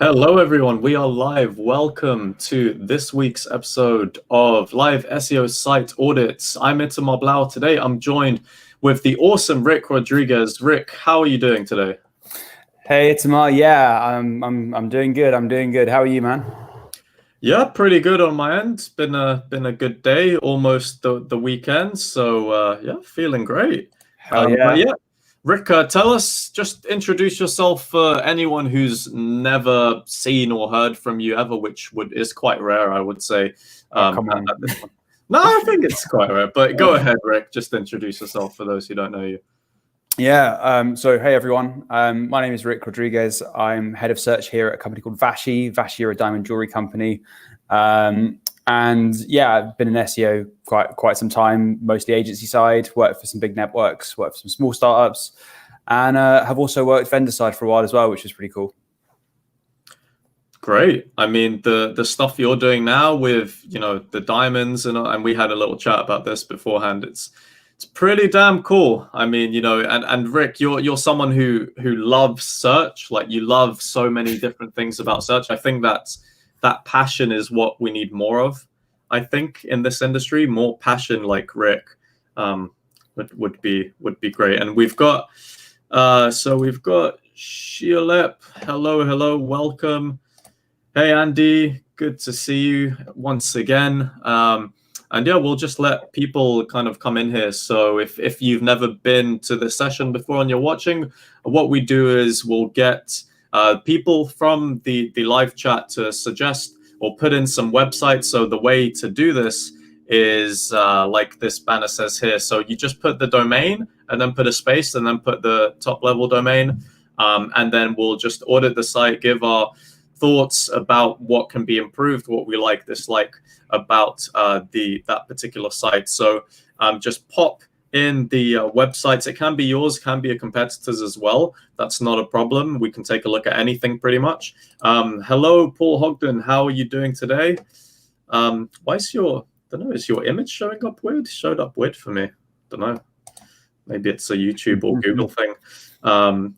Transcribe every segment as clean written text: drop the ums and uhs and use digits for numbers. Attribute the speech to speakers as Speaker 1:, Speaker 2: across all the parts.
Speaker 1: Hello, everyone. We are live. Welcome to this week's episode of Live SEO Site Audits. I'm Itamar Blauer. Today, I'm joined with the awesome Rick Rodriguez. Rick, how are you doing today?
Speaker 2: Hey, Itamar. Yeah, I'm doing good. I'm doing good. How are you, man?
Speaker 1: Yeah, pretty good on my end. It's been a good day, almost the weekend. So yeah, feeling great.
Speaker 2: Hell
Speaker 1: But
Speaker 2: yeah.
Speaker 1: yeah, Rick, tell us, just introduce yourself for anyone who's never seen or heard from you ever, which is quite rare, I would say.
Speaker 2: Oh, come
Speaker 1: At
Speaker 2: on.
Speaker 1: this point. No, I think it's quite rare. But go ahead, Rick. Just introduce yourself for those who don't know you.
Speaker 2: Yeah. So, hey, everyone. My name is Rick Rodriguez. I'm head of search here at a company called Vashi. Vashi are a diamond jewelry company. And yeah, I've been in SEO quite some time, mostly agency side, worked for some big networks, worked for some small startups, and have also worked vendor side for a while as well, which is pretty cool.
Speaker 1: Great. I mean, the stuff you're doing now with, the diamonds and we had a little chat about this beforehand. It's pretty damn cool. I mean, and Rick, you're someone who loves search. Like, you love so many different things about search. I think that passion is what we need more of. I think in this industry, more passion like Rick would be great. And we've got Shiolep. Hello, welcome. Hey, Andy, good to see you once again. And yeah, we'll just let people kind of come in here. So if you've never been to this session before and you're watching, what we do is we'll get people from the live chat to suggest or put in some websites. So the way to do this is like this banner says here. So you just put the domain and then put a space and then put the top level domain. And then we'll just audit the site, give our thoughts about what can be improved, what we like, dislike about that particular site. So just pop in the websites. It can be yours, can be a competitor's as well. That's not a problem. We can take a look at anything pretty much. Hello, Paul Hogden. How are you doing today? Why is is your image showing up weird? It showed up weird for me. Don't know. Maybe it's a YouTube or Google thing.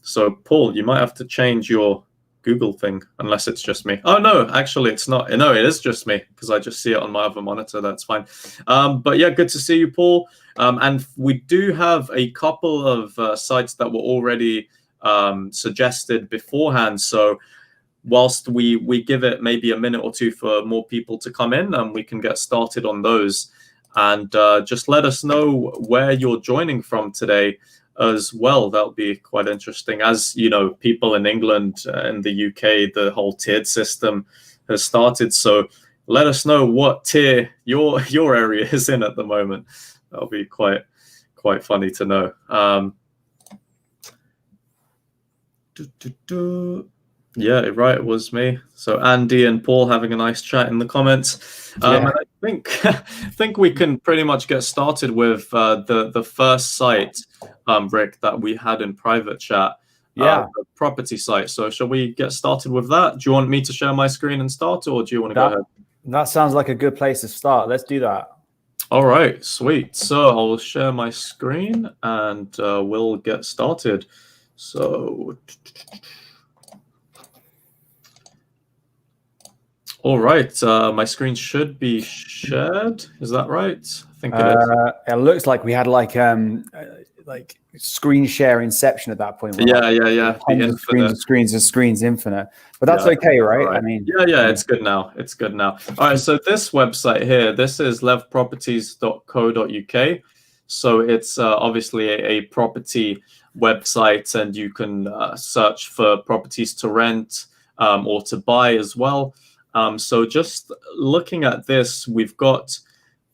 Speaker 1: So Paul, you might have to change your Google thing, unless it's just me. Oh no, actually it's not. No, it is just me because I just see it on my other monitor. That's fine. But yeah, good to see you, Paul. And we do have a couple of sites that were already suggested beforehand. So whilst we give it maybe a minute or two for more people to come in, and we can get started on those. And just let us know where you're joining from today as well. That'll be quite interesting. As you know, people in England and the UK, the whole tiered system has started. So let us know what tier your area is in at the moment. That'll be quite funny to know. Yeah, right, it was me. So Andy and Paul having a nice chat in the comments. And I think we can pretty much get started with the first site, Rick, that we had in private chat. The property site. So shall we get started with that? Do you want me to share my screen and start, or do you want to go ahead?
Speaker 2: That sounds like a good place to start. Let's do that.
Speaker 1: All right, sweet. So I'll share my screen and we'll get started. So all right, my screen should be shared. Is that right? I think it is.
Speaker 2: It looks like we had like screen share inception at that point.
Speaker 1: Yeah.
Speaker 2: The screens infinite. But that's okay, right?
Speaker 1: Right.
Speaker 2: I mean,
Speaker 1: yeah, it's good now. All right, so this website here, this is levproperties.co.uk. So it's obviously a property website, and you can search for properties to rent or to buy as well. So just looking at this, we've got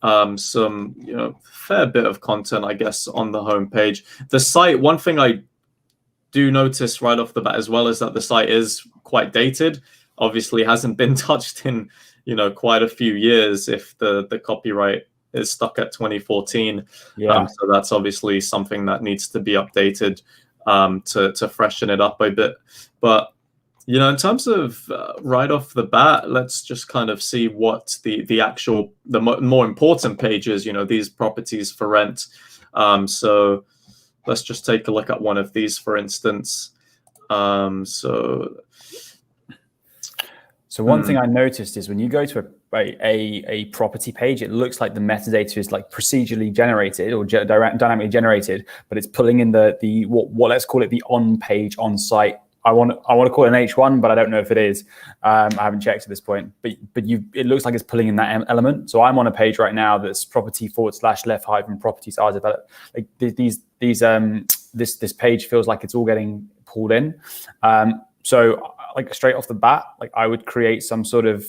Speaker 1: some fair bit of content, I guess, on the homepage. The site, one thing I do notice right off the bat as well is that the site is quite dated. Obviously hasn't been touched in quite a few years, if the copyright is stuck at 2014. So that's obviously something that needs to be updated to freshen it up a bit. But in terms of right off the bat, let's just kind of see what the more important pages, these properties for rent. So let's just take a look at one of these, for instance. So
Speaker 2: So one thing I noticed is when you go to a property page, it looks like the metadata is like procedurally generated or dynamically generated, but it's pulling in the what let's call it the on page on site. I want to call it an H1, but I don't know if it is. I haven't checked at this point. But it looks like it's pulling in that element. So I'm on a page right now that's property/left-properties are developed. Like this page feels like it's all getting pulled in. So like straight off the bat, like I would create some sort of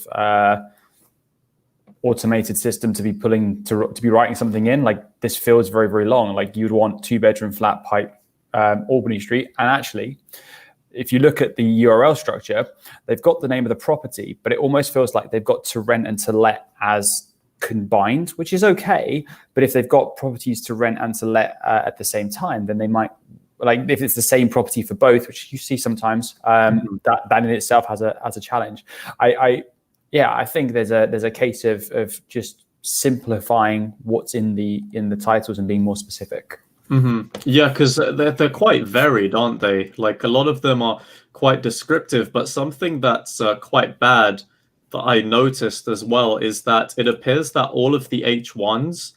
Speaker 2: automated system to be writing something in. Like this feels very, very long. Like you'd want 2-bedroom flat pipe, Albany Street. And actually, if you look at the URL structure, they've got the name of the property, but it almost feels like they've got to rent and to let as combined, which is okay. But if they've got properties to rent and to let at the same time, then they might, like if it's the same property for both, which you see sometimes, that in itself has a challenge. I think there's a case of just simplifying what's in the titles and being more specific.
Speaker 1: Yeah, because they're quite varied, aren't they? Like a lot of them are quite descriptive, but something that's quite bad that I noticed as well is that it appears that all of the H1s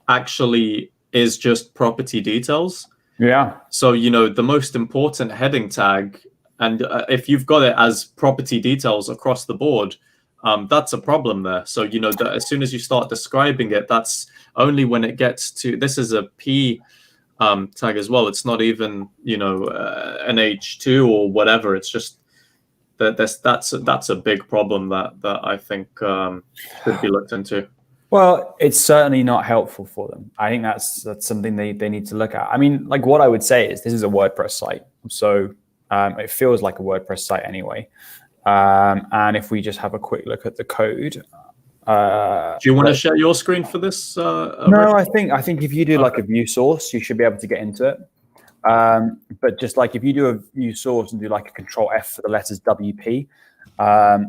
Speaker 1: actually is just property details.
Speaker 2: Yeah. So,
Speaker 1: the most important heading tag, and if you've got it as property details across the board, that's a problem there. So, as soon as you start describing it, that's only when it gets to, this is a P tag as well. It's not even, an H2 or whatever. It's just that's a big problem that I think could be looked into.
Speaker 2: Well, it's certainly not helpful for them. I think that's something they need to look at. I mean, like what I would say is this is a WordPress site. So it feels like a WordPress site anyway. And if we just have a quick look at the code.
Speaker 1: Do you want to share your screen for this?
Speaker 2: No, I think if you do like a view source, you should be able to get into it. But just like if you do a view source and do like a Control F for the letters WP,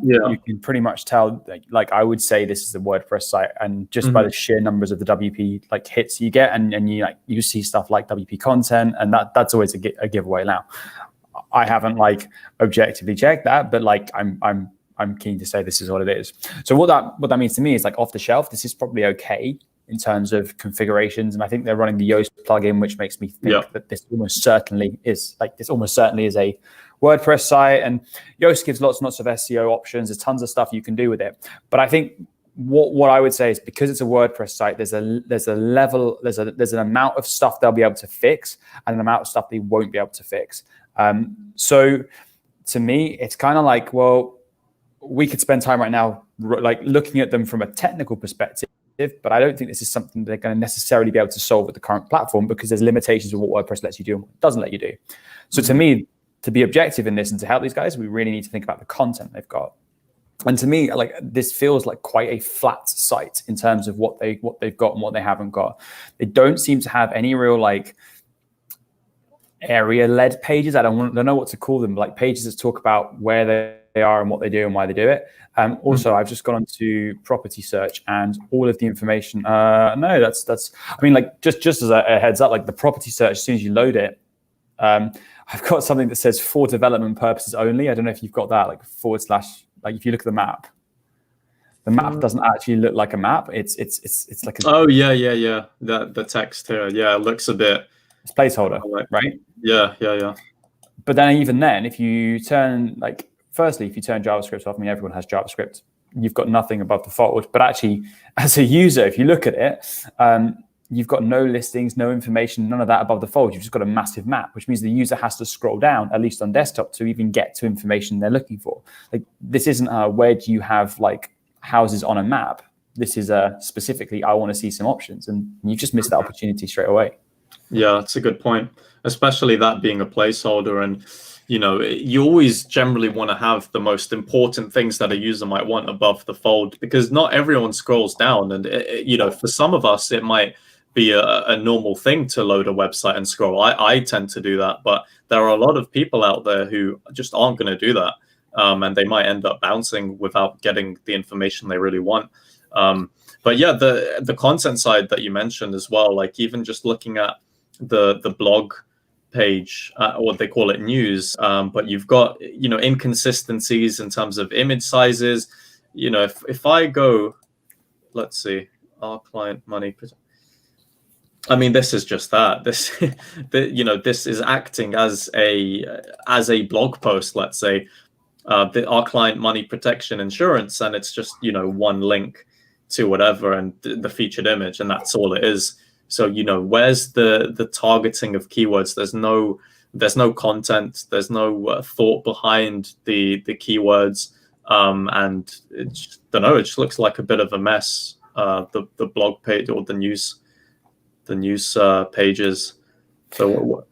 Speaker 2: you can pretty much tell, like I would say this is a WordPress site, and just by the sheer numbers of the WP like hits you get, and you see stuff like WP content, and that's always a giveaway. Now, I haven't like objectively checked that, but like I'm keen to say this is what it is. So what that means to me is like off the shelf, this is probably okay in terms of configurations, and I think they're running the Yoast plugin, which makes me think that this almost certainly is a WordPress site, and Yoast gives lots and lots of SEO options. There's tons of stuff you can do with it. But I think what I would say is because it's a WordPress site, there's an amount of stuff they'll be able to fix and an amount of stuff they won't be able to fix. So to me, it's kind of like, well, we could spend time right now like looking at them from a technical perspective, but I don't think this is something they're going to necessarily be able to solve with the current platform, because there's limitations of what WordPress lets you do and what it doesn't let you do. So to me, to be objective in this and to help these guys, we really need to think about the content they've got. And to me, like this feels like quite a flat site in terms of what they've got and what they haven't got. They don't seem to have any real like area-led pages. I don't know what to call them, like pages that talk about where they are and what they do and why they do it. Also, I've just gone onto property search, and all of the information. No, that's. I mean, like just as a heads up, like the property search, as soon as you load it, I've got something that says for development purposes only. I don't know if you've got that, like / like if you look at the map doesn't actually look like a map. It's like
Speaker 1: the text here, it looks a bit.
Speaker 2: It's placeholder, right?
Speaker 1: Yeah.
Speaker 2: But then even then, if you turn JavaScript off, I mean, everyone has JavaScript. You've got nothing above the fold. But actually, as a user, if you look at it, you've got no listings, no information, none of that above the fold. You've just got a massive map, which means the user has to scroll down, at least on desktop, to even get to information they're looking for. Like this isn't where do you have like houses on a map. This is specifically, I want to see some options, and you just missed that opportunity straight away.
Speaker 1: Yeah, that's a good point, especially that being a placeholder. And you always generally want to have the most important things that a user might want above the fold, because not everyone scrolls down. And for some of us, it might be a normal thing to load a website and scroll. I tend to do that, but there are a lot of people out there who just aren't going to do that, and they might end up bouncing without getting the information they really want. But yeah, the content side that you mentioned as well, like even just looking at the blog page, or they call it news, but you've got, inconsistencies in terms of image sizes. If I go, let's see, our client money. I mean, this is just that. This, this is acting as a blog post. Let's say, our client money protection insurance, and it's just one link to whatever and the featured image, and that's all it is. So where's the targeting of keywords? There's no content. There's no thought behind the keywords, and it just looks like a bit of a mess. The blog page or the news pages. So what?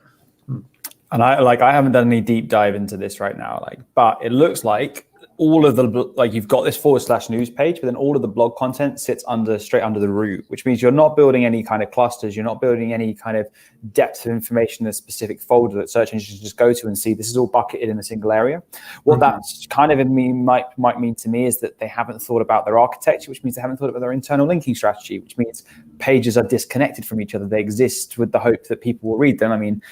Speaker 2: And I haven't done any deep dive into this right now, but it looks like all of the, you've got this /news page, but then all of the blog content sits straight under the root, which means you're not building any kind of clusters. You're not building any kind of depth of information in a specific folder that search engines just go to and see. This is all bucketed in a single area. What that's kind of might mean to me is that they haven't thought about their architecture, which means they haven't thought about their internal linking strategy, which means pages are disconnected from each other. They exist with the hope that people will read them. I mean,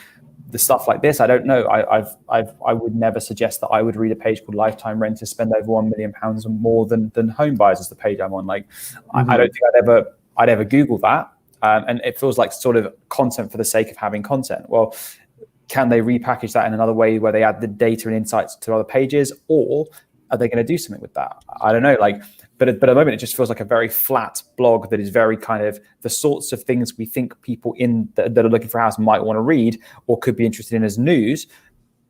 Speaker 2: the stuff like this, I don't know. I would never suggest that I would read a page called Lifetime Renters Spend Over £1 million or more than Home Buyers is the page I'm on. I don't think I'd ever Google that. And it feels like sort of content for the sake of having content. Well, can they repackage that in another way where they add the data and insights to other pages, or are they going to do something with that? I don't know. But at the moment, it just feels like a very flat blog that is very kind of the sorts of things we think people that are looking for a house might want to read or could be interested in as news,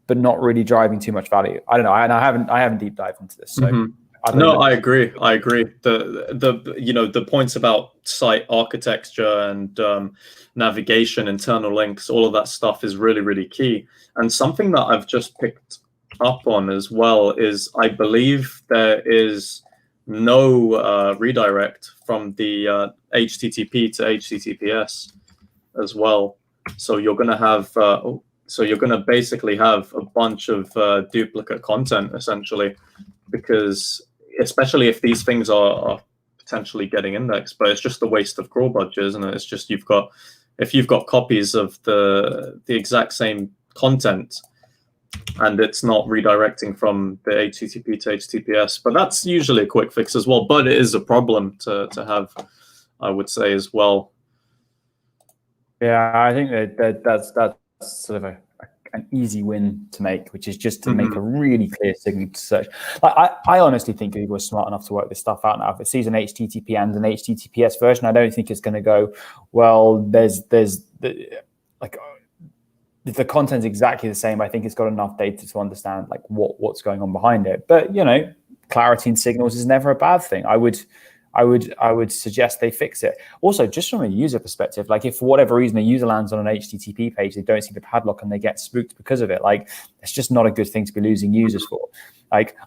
Speaker 2: but not really driving too much value. I don't know. And I haven't deep dived into this. So
Speaker 1: I agree. The points about site architecture and navigation, internal links, all of that stuff is really, really key. And something that I've just picked up on as well is I believe there is no redirect from the HTTP to HTTPS as well. So you're going to have basically have a bunch of duplicate content essentially, because especially if these things are potentially getting indexed, but it's just a waste of crawl budget, isn't it? It's just if you've got copies of the exact same content and it's not redirecting from the HTTP to HTTPS, but that's usually a quick fix as well. But it is a problem to have, I would say, as well.
Speaker 2: Yeah, I think that's sort of an easy win to make, which is just to make a really clear signal to search. I honestly think Google is smart enough to work this stuff out now. If it sees an HTTP and an HTTPS version, I don't think it's going to go, well, if the content's exactly the same, I think it's got enough data to understand what's going on behind it. But clarity in signals is never a bad thing. I would suggest they fix it. Also, just from a user perspective, if for whatever reason a user lands on an HTTP page, they don't see the padlock and they get spooked because of it. It's just not a good thing to be losing users for.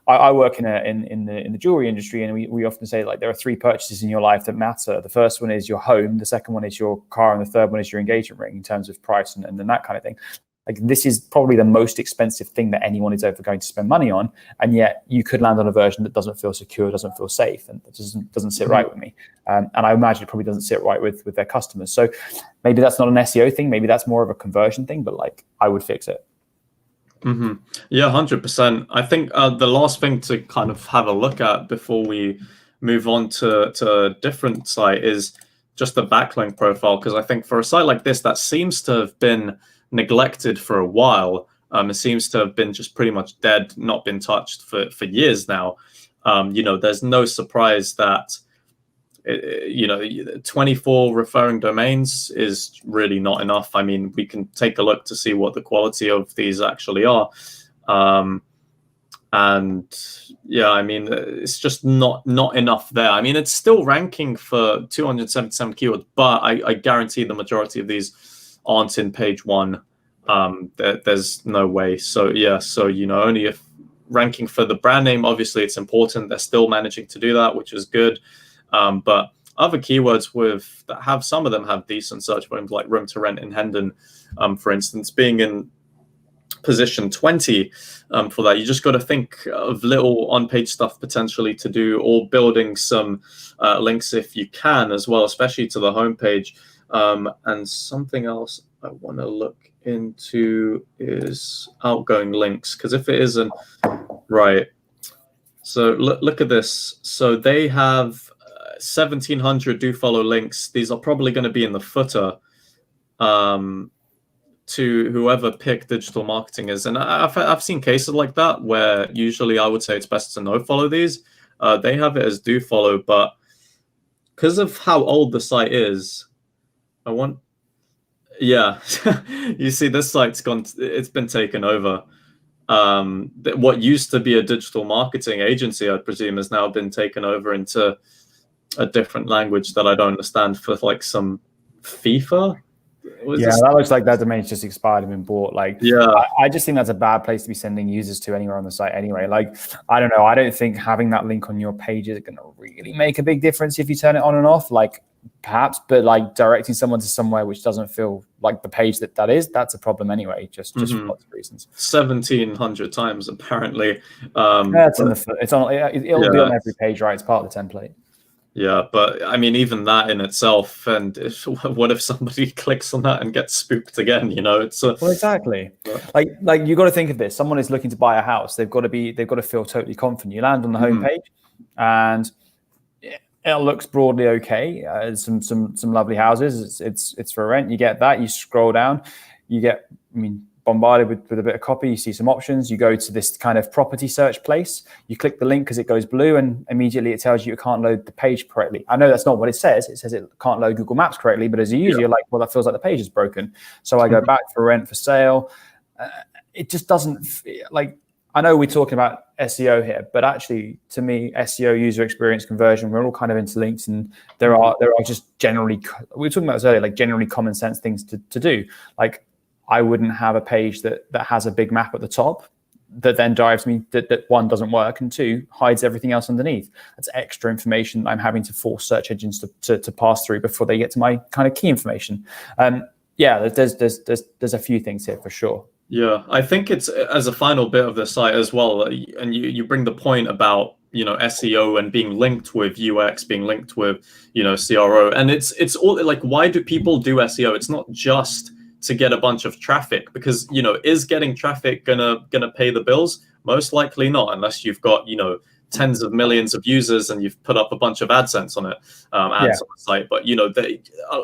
Speaker 2: I work in the jewelry industry, and we often say there are 3 purchases in your life that matter. The first one is your home, the second one is your car, and the third one is your engagement ring in terms of price and that kind of thing. This is probably the most expensive thing that anyone is ever going to spend money on, and yet you could land on a version that doesn't feel secure, doesn't feel safe, and it doesn't sit right with me. And I imagine it probably doesn't sit right with their customers. So maybe that's not an SEO thing. Maybe that's more of a conversion thing. But I would fix it.
Speaker 1: Yeah, 100%. I think the last thing to kind of have a look at before we move on to a different site is just the backlink profile, because I think for a site like this that seems to have been neglected for a while, it seems to have been just pretty much dead, not been touched for years now. There's no surprise that 24 referring domains is really not enough. I mean, we can take a look to see what the quality of these actually are. And yeah, I mean, it's just not enough there. I mean, it's still ranking for 277 keywords, but I guarantee the majority of these aren't in page 1. There's no way. So yeah, only if ranking for the brand name, obviously it's important. They're still managing to do that, which is good. But other keywords some of them have decent search volumes, like room to rent in Hendon, for instance, being in position 20 for that. You just got to think of little on-page stuff potentially to do, or building some links if you can as well, especially to the homepage. And something else I want to look into is outgoing links, because if it isn't, right. So look at this. So they have 1,700 do follow links. These are probably going to be in the footer to whoever pick digital marketing is. And I've seen cases like that where usually I would say it's best to no follow these. They have it as do follow, but because of how old the site is, yeah, you see this site's it's been taken over. What used to be a digital marketing agency, I presume, has now been taken over into a different language that I don't understand, for like some FIFA.
Speaker 2: That looks like that domain's just expired and been bought. Like,
Speaker 1: yeah,
Speaker 2: I just think that's a bad place to be sending users to anywhere on the site anyway. Like, I don't know. I don't think having that link on your page is going to really make a big difference if you turn it on and off. Like, perhaps, but like directing someone to somewhere which doesn't feel like the page that's a problem anyway. Just for lots of reasons.
Speaker 1: 1,700 times apparently.
Speaker 2: It's on it'll be on every page, right? It's part of the template.
Speaker 1: Yeah, but I mean, even that in itself, and what if somebody clicks on that and gets spooked again? You know, it's
Speaker 2: well, exactly. Like you got to think of this. Someone is looking to buy a house. They've got to feel totally confident. You land on the homepage, and it looks broadly okay. Some lovely houses. It's for rent. You get that. You scroll down, you get bombarded with a bit of copy. You see some options. You go to this kind of property search place. You click the link because it goes blue, and immediately it tells you it can't load the page correctly. I know that's not what it says. It says it can't load Google Maps correctly, but as a user, you're like, well, that feels like the page is broken. So I go back for rent, for sale. It just doesn't like. I know we're talking about SEO here, but actually, to me, SEO, user experience, conversion, we're all kind of interlinked, and there are just generally, we were talking about this earlier, like generally common sense things to do. Like, I wouldn't have a page that has a big map at the top that then drives me that one, doesn't work, and two, hides everything else underneath. That's extra information that I'm having to force search engines to pass through before they get to my kind of key information. There's a few things here for sure.
Speaker 1: Yeah, I think it's, as a final bit of the site as well, and you bring the point about, SEO and being linked with UX, being linked with, CRO, and it's all like, why do people do SEO? It's not just to get a bunch of traffic, because is getting traffic gonna pay the bills? Most likely not, unless you've got tens of millions of users and you've put up a bunch of AdSense on it, ads on the site. But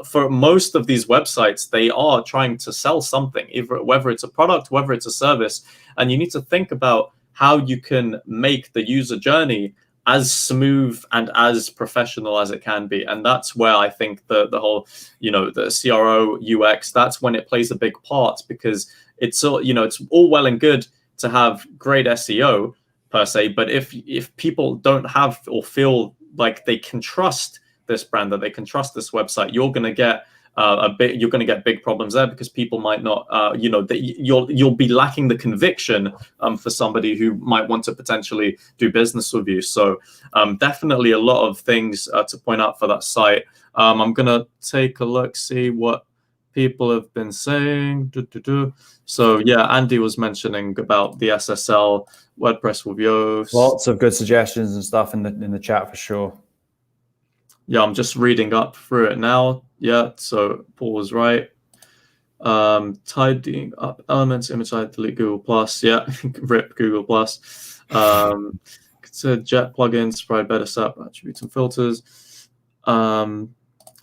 Speaker 1: for most of these websites, they are trying to sell something, whether it's a product, whether it's a service, and you need to think about how you can make the user journey as smooth and as professional as it can be. And that's where I think the whole, the CRO UX, that's when it plays a big part, because it's all, it's all well and good to have great SEO per se, but if people don't have or feel like they can trust this brand, that they can trust this website, you're going to get you're going to get big problems there, because people might not, you'll be lacking the conviction for somebody who might want to potentially do business with you. So definitely a lot of things to point out for that site. I'm going to take a look, see what people have been saying. So yeah, Andy was mentioning about the SSL, WordPress with Yoast.
Speaker 2: Lots of good suggestions and stuff in the chat for sure.
Speaker 1: Yeah, I'm just reading up through it now. Yeah, so Paul was right. Tidying up elements, image side, delete Google Plus. Yeah, rip Google Plus. Consider Jet plugins, provide better SEP attributes and filters.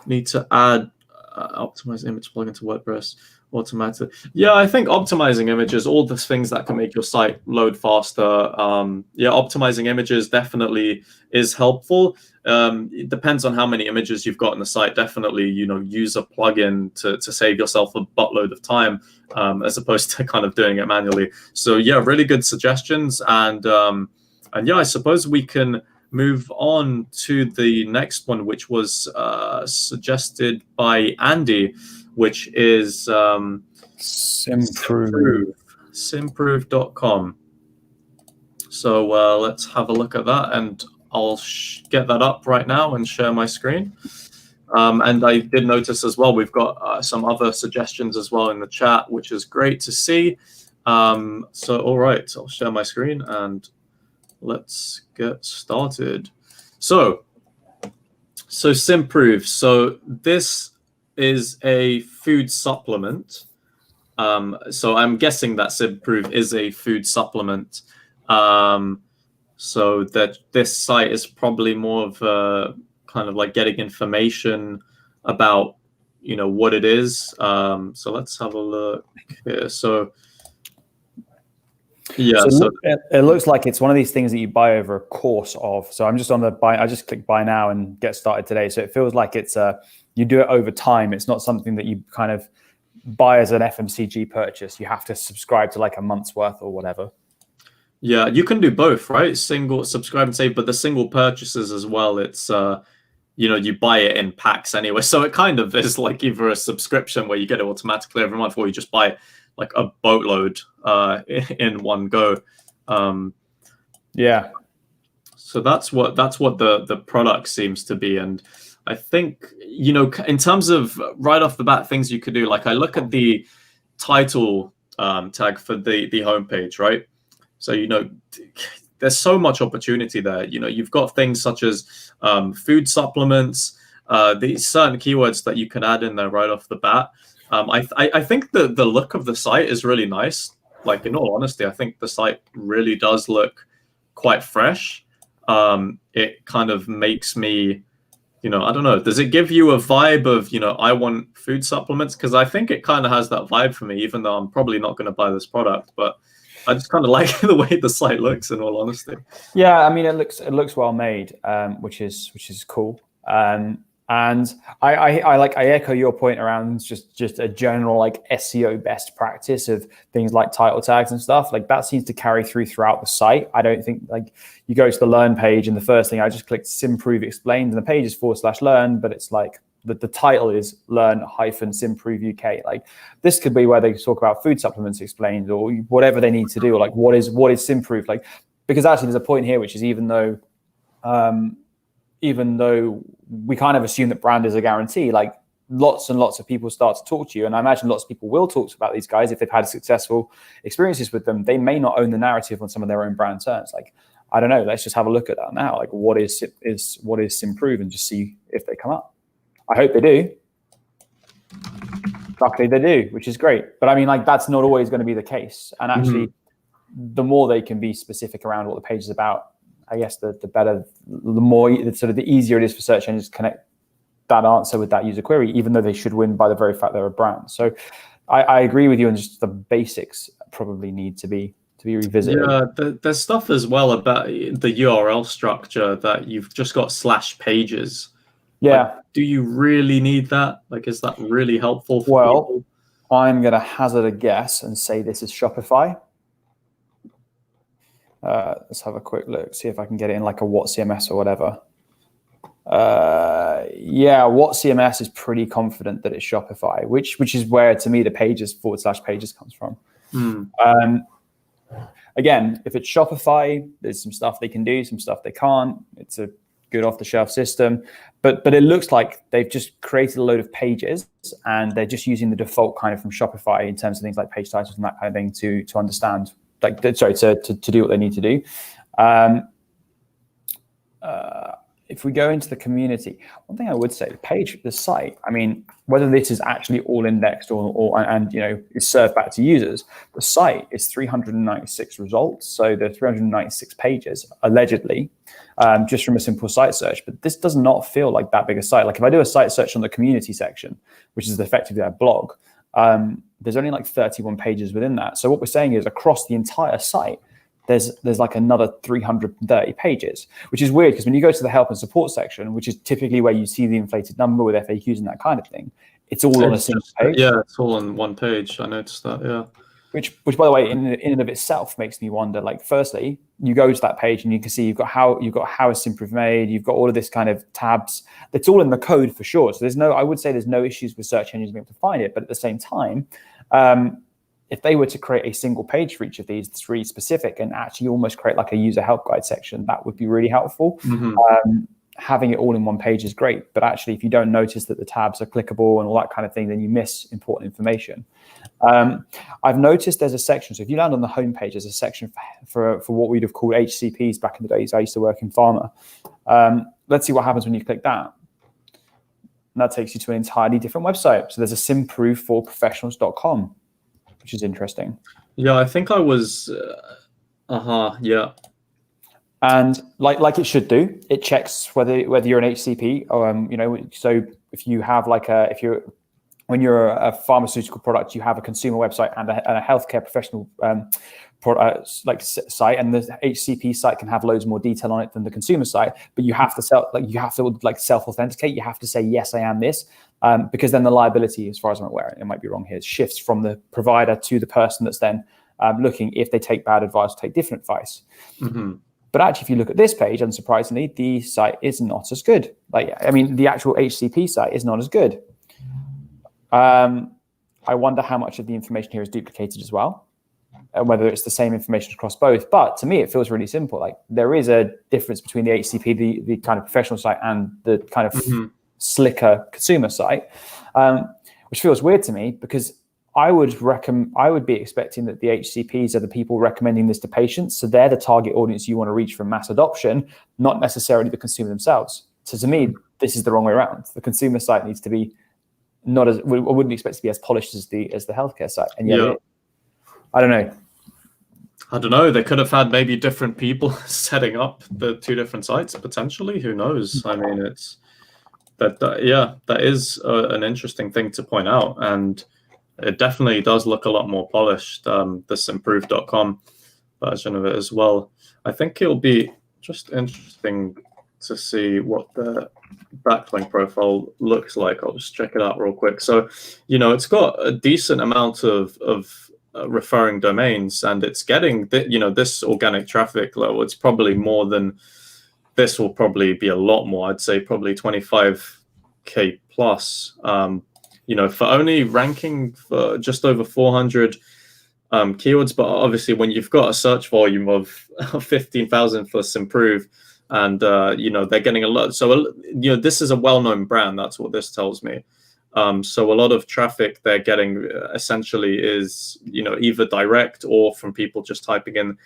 Speaker 1: Need to add optimize image plugin to WordPress automatically. Yeah, I think optimizing images, all the things that can make your site load faster. Optimizing images definitely is helpful. It depends on how many images you've got on the site. Definitely, use a plugin to save yourself a buttload of time, as opposed to kind of doing it manually. So yeah, really good suggestions. And yeah, I suppose we can move on to the next one, which was suggested by Andy, which is Simprove.com. So let's have a look at that, and I'll get that up right now and share my screen. And I did notice as well, we've got some other suggestions as well in the chat, which is great to see. So all right, I'll share my screen and let's get started. So Simprove. So this is a food supplement. So I'm guessing that Simprove is a food supplement. So that this site is probably more of a kind of like getting information about, what it is. So let's have a look here. So yeah,
Speaker 2: so it looks like it's one of these things that you buy over a course of. So I'm just on the buy. I just click buy now and get started today. So it feels like it's you do it over time. It's not something that you kind of buy as an FMCG purchase. You have to subscribe to like a month's worth or whatever.
Speaker 1: Yeah, you can do both, right? Single subscribe and save, but the single purchases as well. It's you buy it in packs anyway, so it kind of is like either a subscription where you get it automatically every month, or you just buy like a boatload in one go.
Speaker 2: Yeah.
Speaker 1: So that's what the product seems to be, and I think in terms of right off the bat things you could do. Like I look at the title tag for the homepage, right? So, there's so much opportunity there. You've got things such as food supplements, these certain keywords that you can add in there right off the bat. I think the look of the site is really nice. Like, in all honesty, I think the site really does look quite fresh. It kind of makes me, I don't know, does it give you a vibe of, I want food supplements? Because I think it kind of has that vibe for me, even though I'm probably not going to buy this product. But I just kind of like the way the site looks, in all honesty.
Speaker 2: Yeah, I mean, it looks well made, which is cool. And I echo your point around just a general like SEO best practice of things like title tags and stuff. Like that seems to carry throughout the site. I don't think like you go to the learn page and the first thing I just clicked Simprove explained, and the page is /learn, but it's like the title is learn-Simprove UK. Like this could be where they talk about food supplements explained or whatever they need to do. Or like what is Simprove? Like, because actually there's a point here, which is even though we kind of assume that brand is a guarantee, like lots and lots of people start to talk to you. And I imagine lots of people will talk about these guys if they've had successful experiences with them. They may not own the narrative on some of their own brand terms. Like, I don't know, let's just have a look at that now. Like what is Simprove, and just see if they come up. I hope they do. Luckily they do, which is great. But I mean, like that's not always going to be the case. And actually, the more they can be specific around what the page is about, I guess the better, the more sort of the easier it is for search engines to connect that answer with that user query, even though they should win by the very fact they're a brand. So I agree with you, and just the basics probably need to be revisited.
Speaker 1: Yeah, there's stuff as well about the URL structure that you've just got /pages.
Speaker 2: Yeah.
Speaker 1: Like, do you really need that? Like, is that really helpful for people?
Speaker 2: I'm going to hazard a guess and say this is Shopify. Let's have a quick look, see if I can get it in like a what CMS or whatever. Yeah, what CMS is pretty confident that it's Shopify, which is where to me the pages /pages comes from. Again, if it's Shopify, there's some stuff they can do, some stuff they can't. It's a good off-the-shelf system, but it looks like they've just created a load of pages and they're just using the default kind of from Shopify in terms of things like page titles and that kind of thing to understand, like, sorry, to do what they need to do. If we go into the community, one thing I would say, the site, I mean, whether this is actually all indexed or is served back to users, the site is 396 results. So there are 396 pages, allegedly, just from a simple site search. But this does not feel like that big a site. Like if I do a site search on the community section, which is effectively their blog, there's only like 31 pages within that. So what we're saying is across the entire site, there's like another 330 pages, which is weird because when you go to the help and support section, which is typically where you see the inflated number with FAQs and that kind of thing, it's all on a single page.
Speaker 1: Yeah, it's all on one page. I noticed that, yeah.
Speaker 2: Which by the way, in and of itself makes me wonder, like, firstly, you go to that page and you can see you've got how is Simprove made, you've got all of this kind of tabs. It's all in the code for sure. So I would say there's no issues with search engines being able to find it, but at the same time, if they were to create a single page for each of these that's really specific and actually almost create like a user help guide section, that would be really helpful. Having it all in one page is great, but actually if you don't notice that the tabs are clickable and all that kind of thing, then you miss important information. I've noticed there's a section, so if you land on the homepage, there's a section for what we'd have called HCPs back in the days. I used to work in pharma. Let's see what happens when you click that. And that takes you to an entirely different website. So there's a simproveforprofessionals.com. which is interesting.
Speaker 1: Yeah, I think I was. Yeah.
Speaker 2: And like it should do, it checks whether you're an HCP. So if you have when you're a pharmaceutical product, you have a consumer website and a healthcare professional product site, and the HCP site can have loads more detail on it than the consumer site. But you have to self-authenticate. You have to say, yes, I am this, because then the liability, as far as I'm aware, it might be wrong here, shifts from the provider to the person that's then looking if they take bad advice or take different advice.
Speaker 1: Mm-hmm.
Speaker 2: But actually, if you look at this page, unsurprisingly, the site is not as good. The actual HCP site is not as good. I wonder how much of the information here is duplicated as well, and whether it's the same information across both. But to me, it feels really simple. Like there is a difference between the HCP, the kind of professional site, and the kind of slicker consumer site, which feels weird to me, because I would be expecting that the HCPs are the people recommending this to patients. So they're the target audience you want to reach for mass adoption, not necessarily the consumer themselves. So to me, this is the wrong way around. The consumer site needs to be I wouldn't expect to be as polished as the healthcare site. And yet, I don't know. They
Speaker 1: could have had maybe different people setting up the two different sites potentially. Who knows? I mean, it's that is an interesting thing to point out, and it definitely does look a lot more polished. This improved.com version of it as well. I think it'll be just interesting to see what the backlink profile looks like. I'll just check it out real quick. So, it's got a decent amount of referring domains, and it's getting this organic traffic level. It's probably more than this. Will probably be a lot more. I'd say probably 25K plus. For only ranking for just over 400 keywords, but obviously when you've got a search volume of 15,000 for Simprove, and they're getting a lot. So this is a well-known brand. That's what this tells me. So a lot of traffic they're getting essentially is either direct or from people just typing in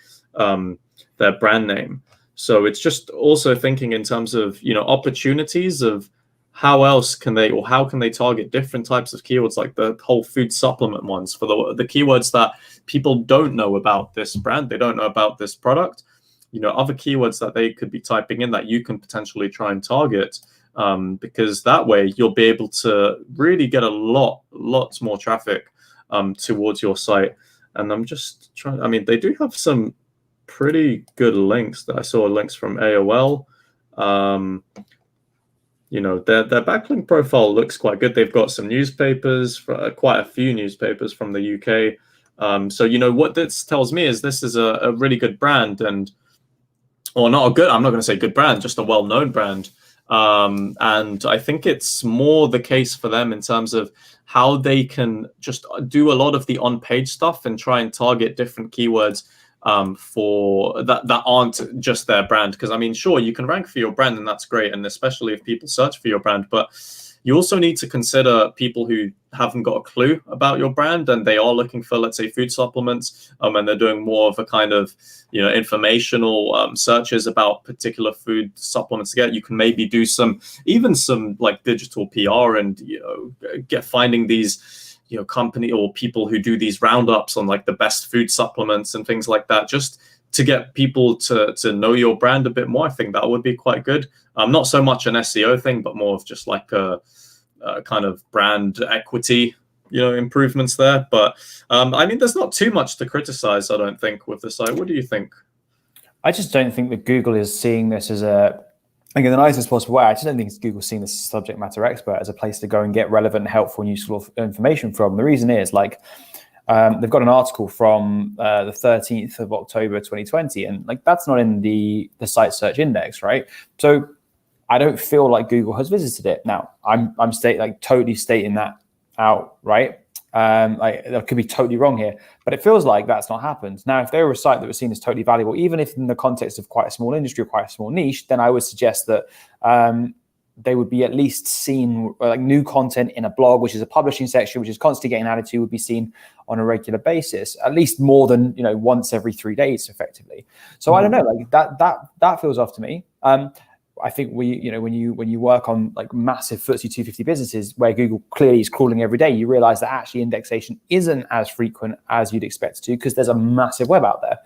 Speaker 1: their brand name. So it's just also thinking in terms of opportunities of how else can they, or how can they target different types of keywords, like the whole food supplement ones for the keywords that people don't know about this brand, they don't know about this product, other keywords that they could be typing in that you can potentially try and target, because that way you'll be able to really get lots more traffic towards your site. And I'm just trying, they do have some pretty good links that I saw, links from AOL. Their backlink profile looks quite good. They've got some newspapers, quite a few newspapers from the UK. So what this tells me is this is a really good brand, I'm not going to say good brand, just a well-known brand. And I think it's more the case for them in terms of how they can just do a lot of the on-page stuff and try and target different keywords for that aren't just their brand. Because sure, you can rank for your brand, and that's great, and especially if people search for your brand, but you also need to consider people who haven't got a clue about your brand, and they are looking for, let's say, food supplements, and they're doing more of a kind of informational searches about particular food supplements to get. You can maybe do some like digital PR, and finding these company or people who do these roundups on like the best food supplements and things like that, just to get people to know your brand a bit more. I think that would be quite good. Not so much an SEO thing, but more of just like a kind of brand equity, improvements there. But there's not too much to criticize, I don't think, with the site. What do you think?
Speaker 2: I just don't think that Google is seeing this as in the nicest possible way. I just don't think Google's seeing this as a subject matter expert, as a place to go and get relevant, helpful, and useful information from. The reason is they've got an article from the 13th of October 2020, and that's not in the site search index, right? So I don't feel like Google has visited it. Now I'm totally stating that out, right? I could be totally wrong here, but it feels like that's not happened. Now, if they were a site that was seen as totally valuable, even if in the context of quite a small industry or quite a small niche, then I would suggest that they would be at least seen, like new content in a blog, which is a publishing section, which is constantly getting added to, would be seen on a regular basis, at least more than once every 3 days, effectively. So I don't know, that feels off to me. I think when you work on like massive FTSE 250 businesses where Google clearly is crawling every day, you realize that actually indexation isn't as frequent as you'd expect it to, because there's a massive web out there.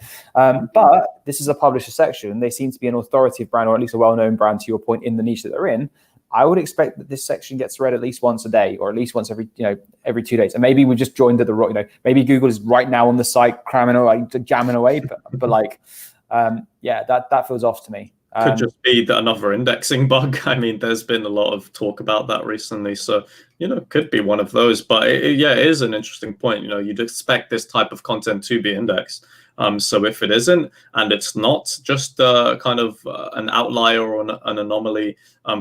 Speaker 2: But this is a publisher section. They seem to be an authoritative brand, or at least a well-known brand, to your point, in the niche that they're in. I would expect that this section gets read at least once a day, or at least once every 2 days. And maybe we just joined at the right, maybe Google is right now on the site cramming away, jamming away, but like, that feels off to me.
Speaker 1: Could just be another indexing bug. I mean, there's been a lot of talk about that recently, so could be one of those. But it is an interesting point. You'd expect this type of content to be indexed. So if it isn't, and it's not just kind of an outlier or an anomaly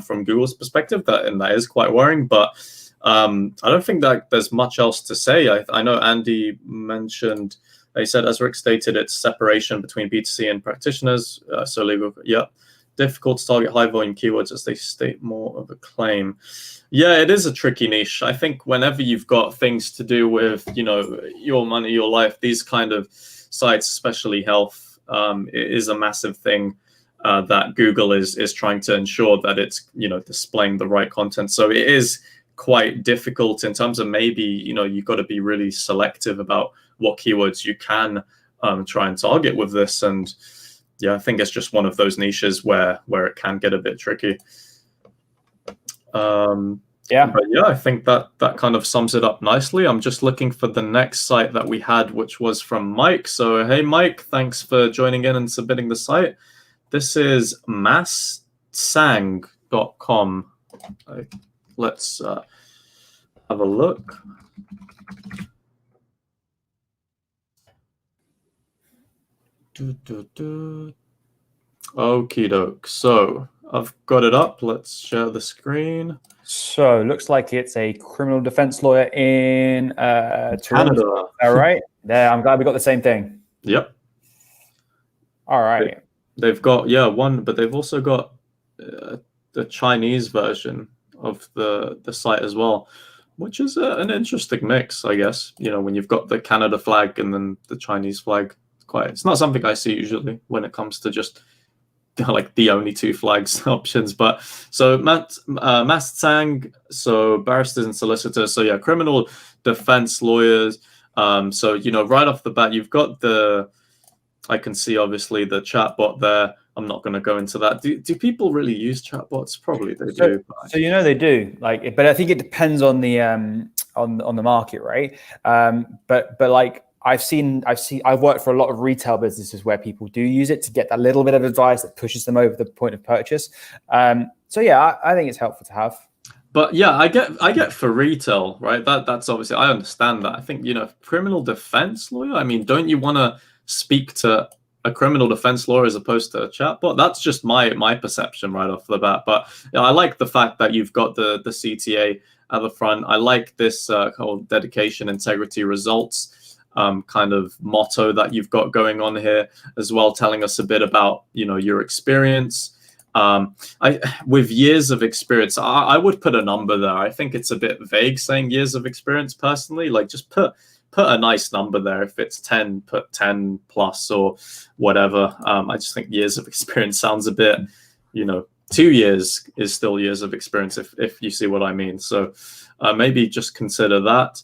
Speaker 1: from Google's perspective, that is quite worrying. But I don't think that there's much else to say. I know Andy mentioned. He said, as Rick stated, it's separation between B2C and practitioners. So legal, difficult to target high volume keywords as they state more of a claim. Yeah, it is a tricky niche. I think whenever you've got things to do with, your money, your life, these kind of sites, especially health, it is a massive thing that Google is trying to ensure that it's, displaying the right content. So it is quite difficult in terms of maybe, you've got to be really selective about what keywords you can try and target with this. And yeah, I think it's just one of those niches where it can get a bit tricky. But yeah, I think that kind of sums it up nicely. I'm just looking for the next site that we had, which was from Mike. So hey, Mike, thanks for joining in and submitting the site. This is masssang.com. Let's have a look. Okie doke. So I've got it up. Let's share the screen.
Speaker 2: So looks like it's a criminal defense lawyer in
Speaker 1: Canada.
Speaker 2: All right. Yeah, I'm glad we got the same thing.
Speaker 1: Yep.
Speaker 2: All right.
Speaker 1: They've got one, but they've also got the Chinese version of the site as well, which is an interesting mix, I guess. When you've got the Canada flag and then the Chinese flag. It's not something I see usually when it comes to just like the only two flags options. But so Masssang, so barristers and solicitors. So yeah, criminal defense lawyers. So right off the bat, you've got I can see obviously the chatbot there. I'm not going to go into that. Do people really use chatbots? Probably they do.
Speaker 2: So they do. But I think it depends on the on the market, right? But like. I've worked for a lot of retail businesses where people do use it to get that little bit of advice that pushes them over the point of purchase. So yeah, I think it's helpful to have.
Speaker 1: But yeah, I get for retail, right? That's obviously, I understand that. I think, criminal defense lawyer, I mean, don't you want to speak to a criminal defense lawyer as opposed to a chatbot? That's just my perception right off the bat. But I like the fact that you've got the CTA at the front. I like this whole dedication, integrity, results kind of motto that you've got going on here as well, telling us a bit about your experience. With years of experience, I would put a number there. I think it's a bit vague saying years of experience personally. Like just put a nice number there. If it's 10, put 10 plus or whatever. I just think years of experience sounds a bit, 2 years is still years of experience if you see what I mean. So maybe just consider that.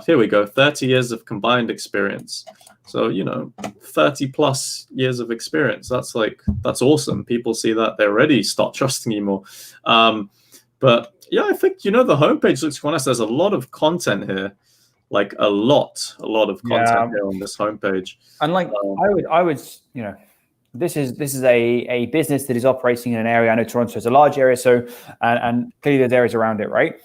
Speaker 1: Here we go. 30 years of combined experience. So, 30 plus years of experience. That's awesome. People see that, they already start trusting you more. But yeah, I think, the homepage looks quite nice. There's a lot of content here, like a lot of content here on this homepage.
Speaker 2: And I would, this is a business that is operating in an area. I know Toronto is a large area. So, and clearly there's areas around it, right?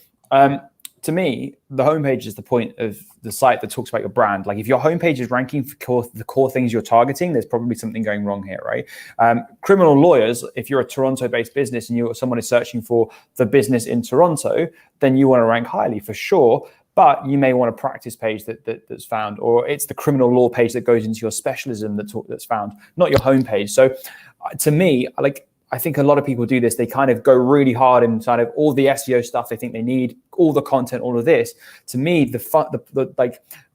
Speaker 2: To me, the homepage is the point of the site that talks about your brand. Like if your homepage is ranking for the core things you're targeting, there's probably something going wrong here, right? Criminal lawyers, if you're a Toronto-based business and someone is searching for the business in Toronto, then you want to rank highly for sure. But you may want a practice page that's found, or it's the criminal law page that goes into your specialism that's found, not your homepage. So to me, I think a lot of people do this. They kind of go really hard inside of all the SEO stuff they think they need, all the content, all of this. To me, the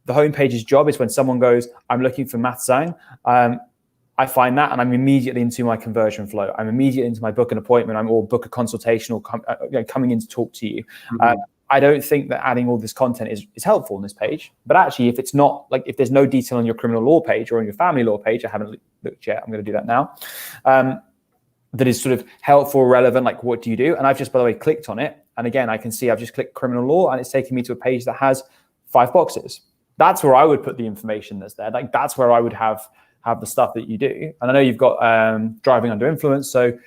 Speaker 2: homepage's job is when someone goes, I'm looking for Masssang. I find that, and I'm immediately into my conversion flow. I'm immediately into my book an appointment. Or book a consultation, or coming in to talk to you. I don't think that adding all this content is helpful on this page. But actually, if it's not, like, if there's no detail on your criminal law page or on your family law page, I haven't looked yet. I'm going to do that now. That is sort of helpful, relevant. Like, what do you do? And I've just, by the way, clicked on it. And again, I can see I've just clicked criminal law, and it's taking me to a page that has 5 boxes. That's where I would put the information that's there. Like, that's where I would have the stuff that you do. And I know you've got driving under influence. So,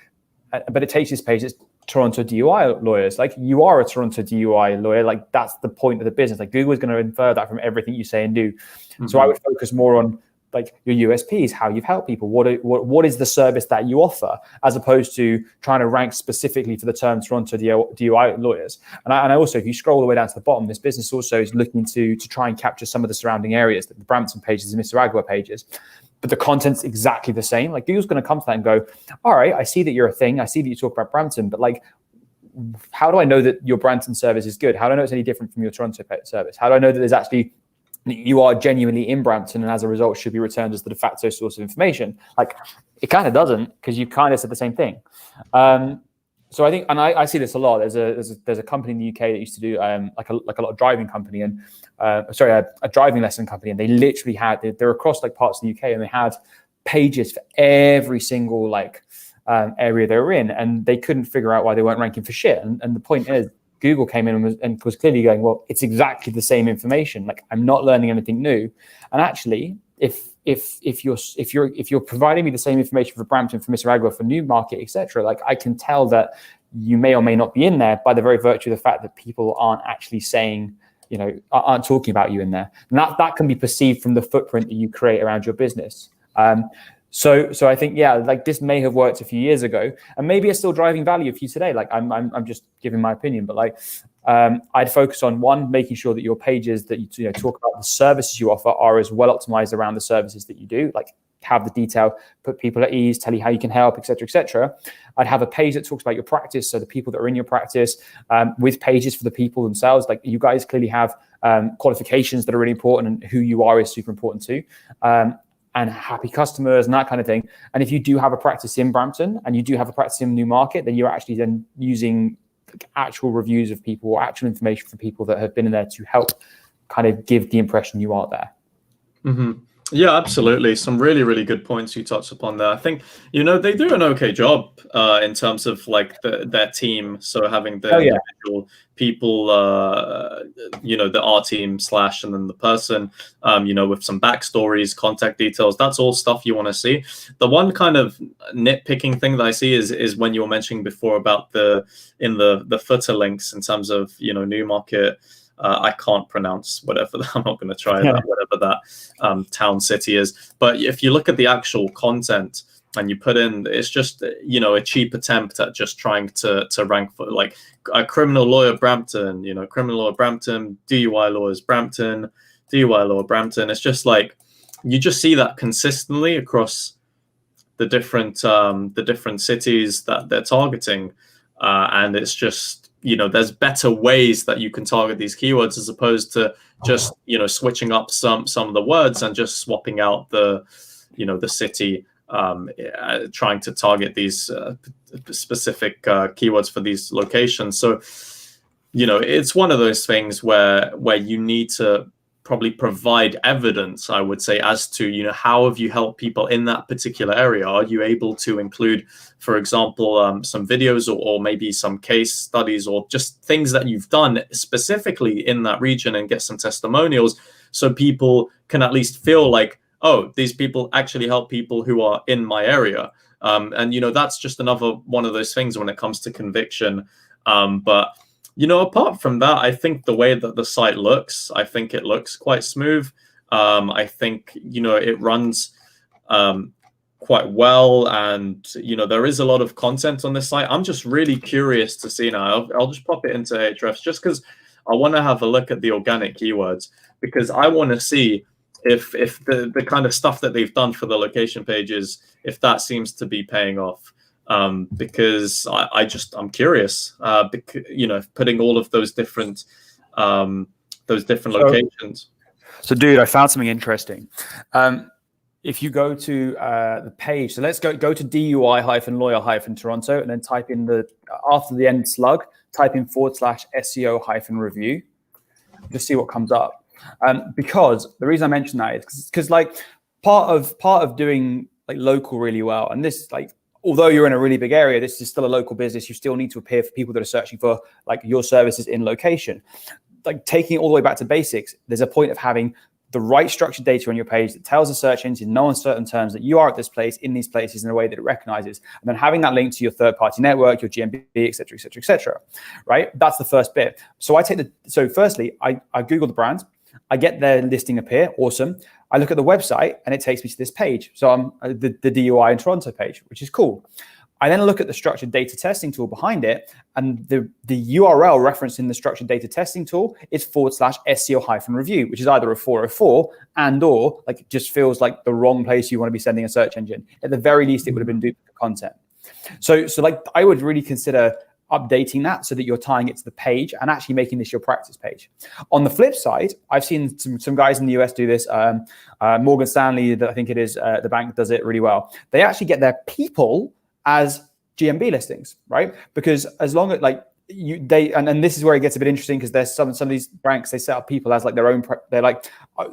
Speaker 2: but it takes this page. It's Toronto DUI lawyers. Like, you are a Toronto DUI lawyer. Like, that's the point of the business. Like, Google is going to infer that from everything you say and do. So I would focus more on, like, your USPs, how you've helped people, what is the service that you offer, as opposed to trying to rank specifically for the term Toronto DUI lawyers. And I also, if you scroll all the way down to the bottom, this business also is looking to try and capture some of the surrounding areas, the Brampton pages and Mr. Agua pages. But the content's exactly the same. Like, Google's going to come to that and go, all right, I see that you're a thing. I see that you talk about Brampton, but, like, how do I know that your Brampton service is good? How do I know it's any different from your Toronto service? How do I know that there's actually, you are genuinely in Brampton, and as a result should be returned as the de facto source of information? Like, it kind of doesn't, because you kind of said the same thing. So I think, and I see this a lot. There's a company in the UK that used to do like a lot of driving company, and a driving lesson company, and they literally had, they're across, like, parts of the UK, and they had pages for every single, like, area they were in, and they couldn't figure out why they weren't ranking for shit. And the point is, Google came in and was clearly going, well, it's exactly the same information. Like, I'm not learning anything new. And actually, if you're providing me the same information for Brampton, for Mr. Agua, for Newmarket, etc., like, I can tell that you may or may not be in there by the very virtue of the fact that people aren't actually saying, aren't talking about you in there. And that can be perceived from the footprint that you create around your business. So I think, yeah, like, this may have worked a few years ago, and maybe it's still driving value for you today. Like, I'm just giving my opinion, but, like, I'd focus on, one, making sure that your pages that you talk about the services you offer are as well optimized around the services that you do. Like, have the detail, put people at ease, tell you how you can help, etc., etc. I'd have a page that talks about your practice, so the people that are in your practice, with pages for the people themselves. Like, you guys clearly have qualifications that are really important, and who you are is super important too. And happy customers and that kind of thing. And if you do have a practice in Brampton and you do have a practice in Newmarket, then you're actually then using, like, actual reviews of people or actual information from people that have been in there to help kind of give the impression you are there.
Speaker 1: Mm-hmm. Yeah, absolutely. Some really, really good points you touched upon there. I think, they do an okay job in terms of, like, their team. So having the individual people, the R team / and then the person, with some backstories, contact details. That's all stuff you want to see. The one kind of nitpicking thing that I see is when you were mentioning before about the footer links in terms of, Newmarket. I can't pronounce whatever. I'm not going to try that, whatever that town city is. But if you look at the actual content and you put in, it's just, a cheap attempt at just trying to rank for, like, a criminal lawyer Brampton, criminal lawyer Brampton, DUI lawyers Brampton, DUI lawyer Brampton. It's just like, you just see that consistently across the different cities that they're targeting, and it's just, there's better ways that you can target these keywords as opposed to just, switching up some of the words and just swapping out the city, trying to target these specific keywords for these locations. So, it's one of those things where you need to probably provide evidence, I would say, as to, how have you helped people in that particular area? Are you able to include, for example, some videos or maybe some case studies or just things that you've done specifically in that region and get some testimonials so people can at least feel like, oh, these people actually help people who are in my area. And, that's just another one of those things when it comes to conviction. But apart from that, I think the way that the site looks, I think it looks quite smooth. I think, it runs quite well. And, there is a lot of content on this site. I'm just really curious to see now. I'll just pop it into Ahrefs just because I want to have a look at the organic keywords, because I want to see if the kind of stuff that they've done for the location pages, if that seems to be paying off. Because I'm curious, putting all of those different locations.
Speaker 2: So, dude, I found something interesting. if you go to the page, so let's go to DUI-lawyer-Toronto and then type in after the end slug, type in /SEO-review, just see what comes up. Because the reason I mention that is because like part of doing like local really well, and this like, although you're in a really big area, this is still a local business. You still need to appear for people that are searching for like your services in location. Like taking it all the way back to basics, there's a point of having the right structured data on your page that tells the search engine in no uncertain terms that you are at this place, in these places, in a way that it recognizes, and then having that link to your third-party network, your GMB, et cetera, right? That's the first bit. So firstly, I Google the brand, I get their listing appear, awesome. I look at the website and it takes me to this page. So I'm the DUI in Toronto page, which is cool. I then look at the structured data testing tool behind it, and the URL referenced in the structured data testing tool is /SEO-review, which is either a 404 or like it just feels like the wrong place you want to be sending a search engine. At the very least, it would have been duplicate content. So like I would really consider updating that so that you're tying it to the page and actually making this your practice page. On the flip side, I've seen some guys in the US do this. Morgan Stanley, I think it is, the bank does it really well. They actually get their people as GMB listings, right? Because as long as like and this is where it gets a bit interesting, because there's some of these banks, they set up people as like their own,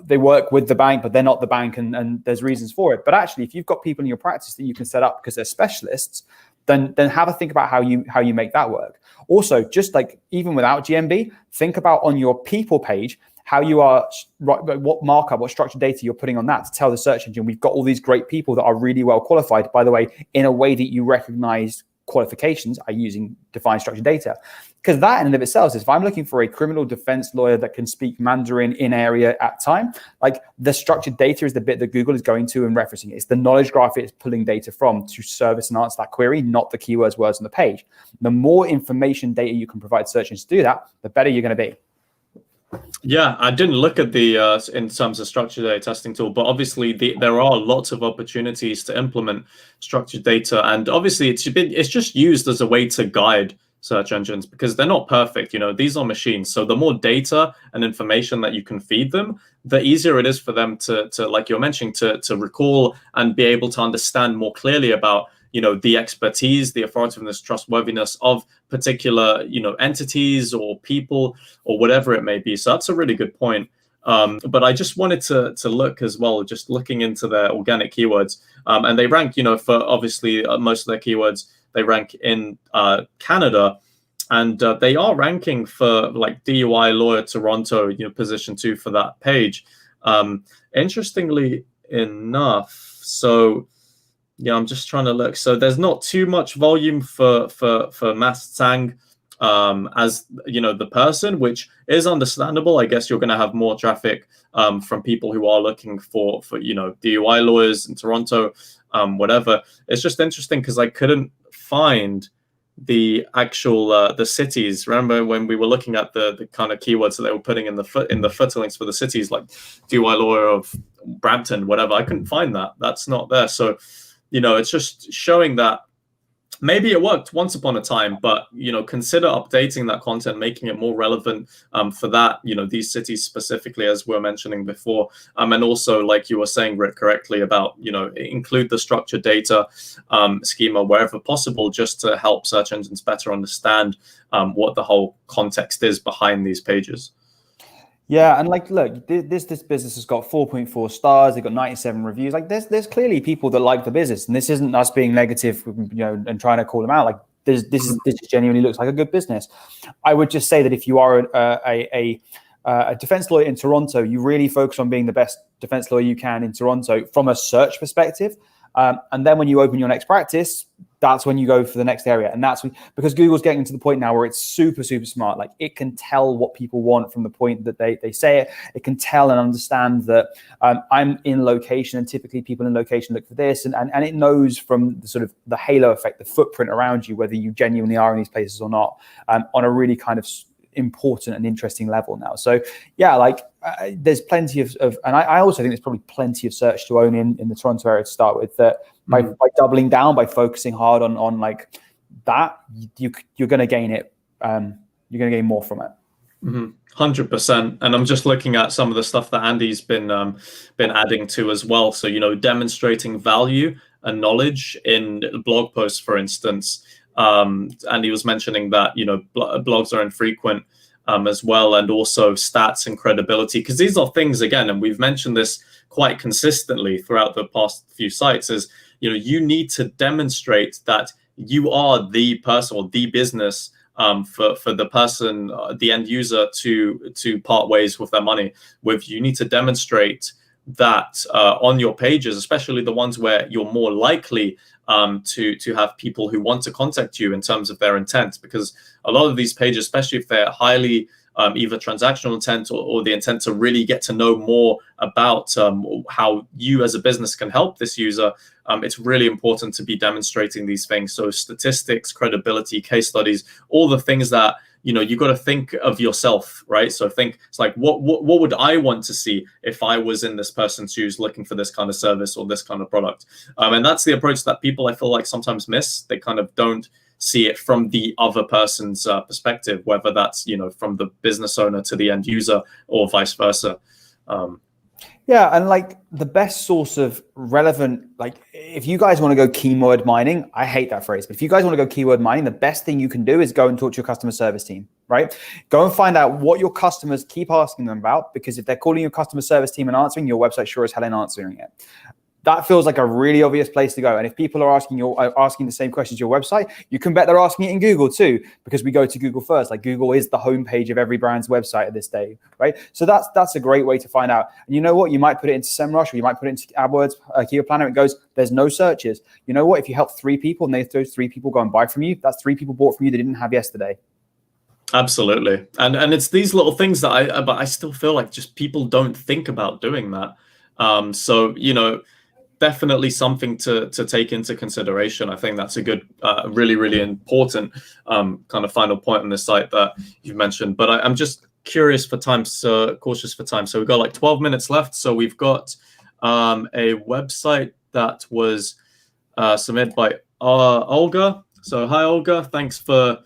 Speaker 2: they work with the bank, but they're not the bank, and there's reasons for it. But actually, if you've got people in your practice that you can set up because they're specialists, then have a think about how you make that work. Also, just like even without GMB, think about on your people page, how you are, what markup, what structured data you're putting on that to tell the search engine, we've got all these great people that are really well qualified, by the way, in a way that you recognize qualifications are using defined structured data. Because that in and of itself is, if I'm looking for a criminal defense lawyer that can speak Mandarin in area at time, like the structured data is the bit that Google is going to and referencing it. It's the knowledge graph it's pulling data from to service and answer that query, not the keywords, words on the page. The more information data you can provide search engines to do that, the better you're going to be.
Speaker 1: Yeah, I didn't look at the in terms of structured data testing tool, but obviously there are lots of opportunities to implement structured data, and obviously it's just used as a way to guide search engines because they're not perfect. You know, these are machines, so the more data and information that you can feed them, the easier it is for them to like you're mentioning, to recall and be able to understand more clearly about, you know, the expertise, the authoritative trustworthiness of particular, you know, entities or people or whatever it may be. So that's a really good point. But I just wanted to look as well, just looking into their organic keywords, and they rank, you know, for obviously most of their keywords, they rank in Canada, and they are ranking for like DUI lawyer Toronto, you know, position 2 for that page. Interestingly enough, so yeah, I'm just trying to look. So there's not too much volume for Mas Tsang as, you know, the person, which is understandable. I guess you're going to have more traffic from people who are looking for you know, DUI lawyers in Toronto, whatever. It's just interesting because I couldn't find the actual the cities. Remember when we were looking at the kind of keywords that they were putting in the footer links for the cities, like DUI lawyer of Brampton, whatever. I couldn't find that. That's not there. So, you know, it's just showing that maybe it worked once upon a time, but, you know, consider updating that content, making it more relevant for that, you know, these cities specifically, as we were mentioning before. And also, like you were saying, Rick, correctly about, you know, include the structured data schema wherever possible, just to help search engines better understand what the whole context is behind these pages.
Speaker 2: Yeah, and like, look, this business has got 4.4 stars. They've got 97 reviews. Like, there's clearly people that like the business, and this isn't us being negative, you know, and trying to call them out. Like, this genuinely looks like a good business. I would just say that if you are a defense lawyer in Toronto, you really focus on being the best defense lawyer you can in Toronto from a search perspective. And then when you open your next practice, that's when you go for the next area. And that's because Google's getting to the point now where it's super, super smart. Like, it can tell what people want from the point that they say it. It can tell and understand that I'm in location, and typically people in location look for this. And it knows from the sort of the halo effect, the footprint around you, whether you genuinely are in these places or not, on a really kind of important and interesting level now. So yeah, like there's plenty of and I also think there's probably plenty of search to own in the Toronto area to start with, that by doubling down, by focusing hard on like that, you're going to gain it. You're going to gain more from it.
Speaker 1: 100%. And I'm just looking at some of the stuff that Andy's been adding to as well. So, demonstrating value and knowledge in blog posts, for instance. Andy was mentioning that, blogs are infrequent as well, and also stats and credibility, because these are things, again, and we've mentioned this quite consistently throughout the past few sites, is, you need to demonstrate that you are the person or the business for the person, the end user, to part ways with their money with. You need to demonstrate that on your pages, especially the ones where you're more likely to have people who want to contact you in terms of their intent, because a lot of these pages, especially if they're highly either transactional intent or the intent to really get to know more about how you as a business can help this user, it's really important to be demonstrating these things. So statistics, credibility, case studies, all the things that you got to think of yourself, right? So think, it's like, what would I want to see if I was in this person's shoes looking for this kind of service or this kind of product? And that's the approach that people, I feel like, sometimes miss. They kind of don't see it from the other person's perspective, whether that's from the business owner to the end user or vice versa.
Speaker 2: Yeah, and like the best source of relevant, like if you guys want to go keyword mining, I hate that phrase, but if you guys want to go keyword mining, the best thing you can do is go and talk to your customer service team, right? Go and find out what your customers keep asking them about, because if they're calling your customer service team and answering, your website sure as hell ain't answering it. That feels like a really obvious place to go. And if people are asking the same questions to your website, you can bet they're asking it in Google too, because we go to Google first. Like Google is the homepage of every brand's website at this day, right? So that's a great way to find out. And you know what? You might put it into SEMrush, or you might put it into AdWords, Keyword Planner. It goes, there's no searches. You know what? If you help 3 people and those 3 people go and buy from you, that's 3 people bought from you that didn't have yesterday.
Speaker 1: Absolutely. And it's these little things that but I still feel like just people don't think about doing that. So, definitely something to take into consideration. I think that's a good, really, really important kind of final point on this site that you've mentioned. But I'm just cautious for time. So we've got like 12 minutes left. So we've got a website that was submitted by Olga. So hi, Olga. Thanks for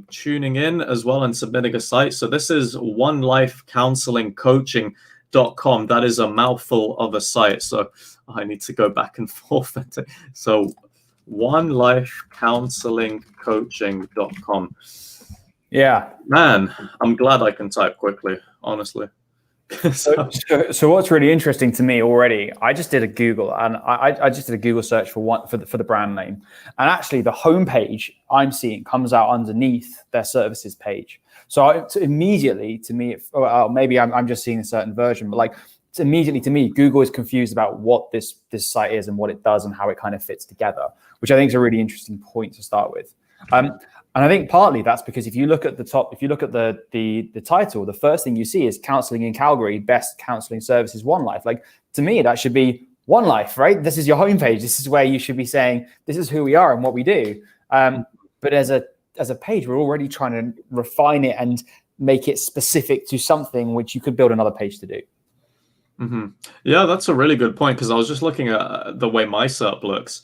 Speaker 1: tuning in as well and submitting a site. So this is onelifecounselingcoaching.com. That is a mouthful of a site. So I need to go back and forth. So onelifecounselingcoaching.com.
Speaker 2: Yeah.
Speaker 1: Man, I'm glad I can type quickly, honestly.
Speaker 2: So what's really interesting to me already, I just did a Google, and I just did a Google search for the brand name, and actually the homepage I'm seeing comes out underneath their services page. So immediately to me, maybe I'm just seeing a certain version, but like immediately to me, Google is confused about what this site is and what it does and how it kind of fits together, which I think is a really interesting point to start with. And I think partly that's because if you look at the top, if you look at the title, the first thing you see is Counseling in Calgary, Best Counseling Services, One Life. Like, to me, that should be One Life, right? This is your homepage. This is where you should be saying, this is who we are and what we do. But as a page, we're already trying to refine it and make it specific to something which you could build another page to do.
Speaker 1: Mm-hmm. Yeah, that's a really good point, because I was just looking at the way my SERP looks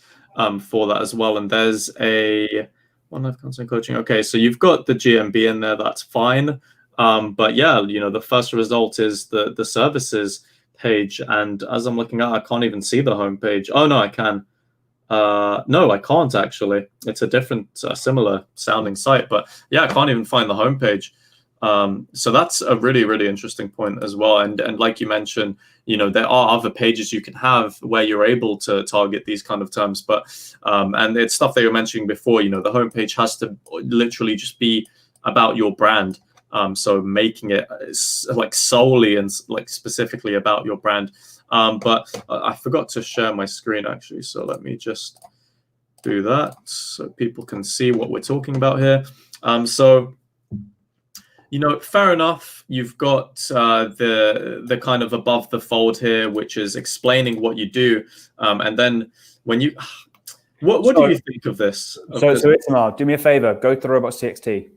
Speaker 1: for that as well. And there's a One Life Counseling Coaching. Okay, so you've got the GMB in there. That's fine. But yeah, the first result is the services page. And as I'm looking at, I can't even see the homepage. Oh, no, I can. No, I can't actually. It's a different, similar sounding site. But yeah, I can't even find the homepage. So that's a really, really interesting point as well. And like you mentioned, there are other pages you can have where you're able to target these kind of terms. But and it's stuff that you were mentioning before. The homepage has to literally just be about your brand. So making it like solely and like specifically about your brand. But I forgot to share my screen actually. So let me just do that so people can see what we're talking about here. So fair enough. You've got the kind of above the fold here, which is explaining what you do, and then when you, what do you think of this?
Speaker 2: So Itamar, do me a favor. Go to robots.txt.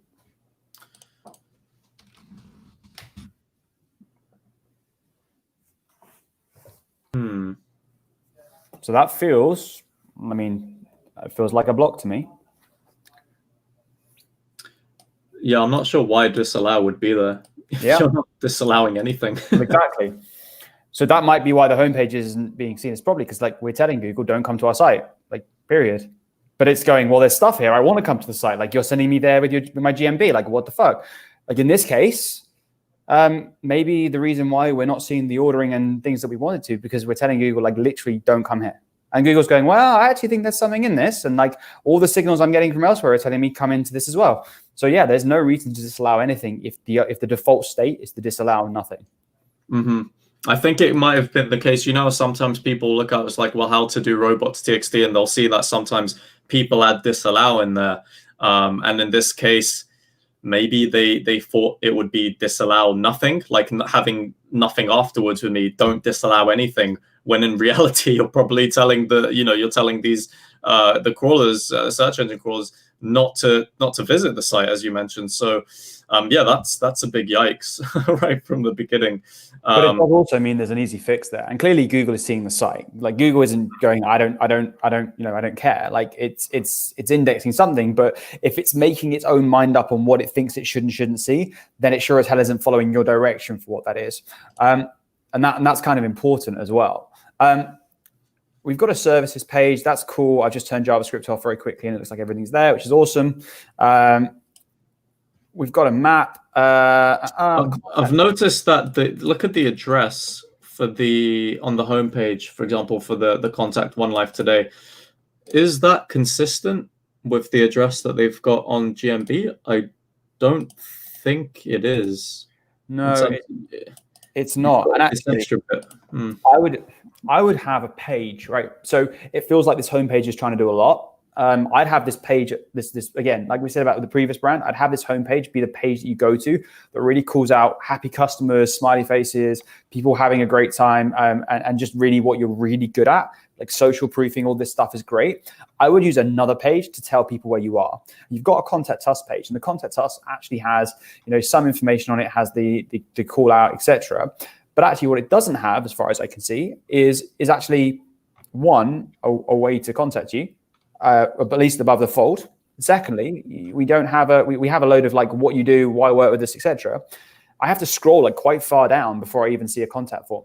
Speaker 2: So that feels, it feels like a block to me.
Speaker 1: Yeah, I'm not sure why disallow would be there if
Speaker 2: Yeah.
Speaker 1: you're not disallowing anything.
Speaker 2: Exactly. So that might be why the homepage isn't being seen. It's probably because like we're telling Google, don't come to our site, like period. But it's going, well, there's stuff here. I want to come to the site. Like you're sending me there with my GMB. Like what the fuck? Like in this case, maybe the reason why we're not seeing the ordering and things that we wanted to, because we're telling Google like literally don't come here. And Google's going, well, I actually think there's something in this. And like all the signals I'm getting from elsewhere are telling me come into this as well. So yeah, there's no reason to disallow anything if the default state is to disallow nothing.
Speaker 1: Mm-hmm. I think it might have been the case. Sometimes people look at it's like, well, how to do robots.txt, and they'll see that sometimes people add disallow in there. And in this case, maybe they thought it would be disallow nothing, like having nothing afterwards would mean don't disallow anything. When in reality, you're probably telling you're telling these the crawlers, search engine crawlers, not to visit the site, as you mentioned. So that's a big yikes right from the beginning.
Speaker 2: But it does also mean there's an easy fix there, and clearly Google is seeing the site. Like Google isn't going, I don't care. Like it's indexing something, but if it's making its own mind up on what it thinks it should and shouldn't see, then it sure as hell isn't following your direction for what that is, and that's kind of important as well. We've got a services page. That's cool. I've just turned JavaScript off very quickly, and it looks like everything's there, which is awesome. We've got a map.
Speaker 1: I've noticed that look at the address for on the homepage, for example, for the contact One Life Today. Is that consistent with the address that they've got on GMB? I don't think it is.
Speaker 2: No, it's not. And actually, I would have a page, right? So it feels like this homepage is trying to do a lot. I'd have this page, this again, like we said about the previous brand, I'd have this homepage be the page that you go to that really calls out happy customers, smiley faces, people having a great time, and just really what you're really good at, like social proofing. All this stuff is great. I would use another page to tell people where you are. You've got a contact us page, and the contact us actually has some information on it, has the call out, etc. But actually, what it doesn't have, as far as I can see, is actually a way to contact you. At least above the fold. Secondly, we don't have we have a load of like what you do, why work with this, etc. I have to scroll like quite far down before I even see a contact form.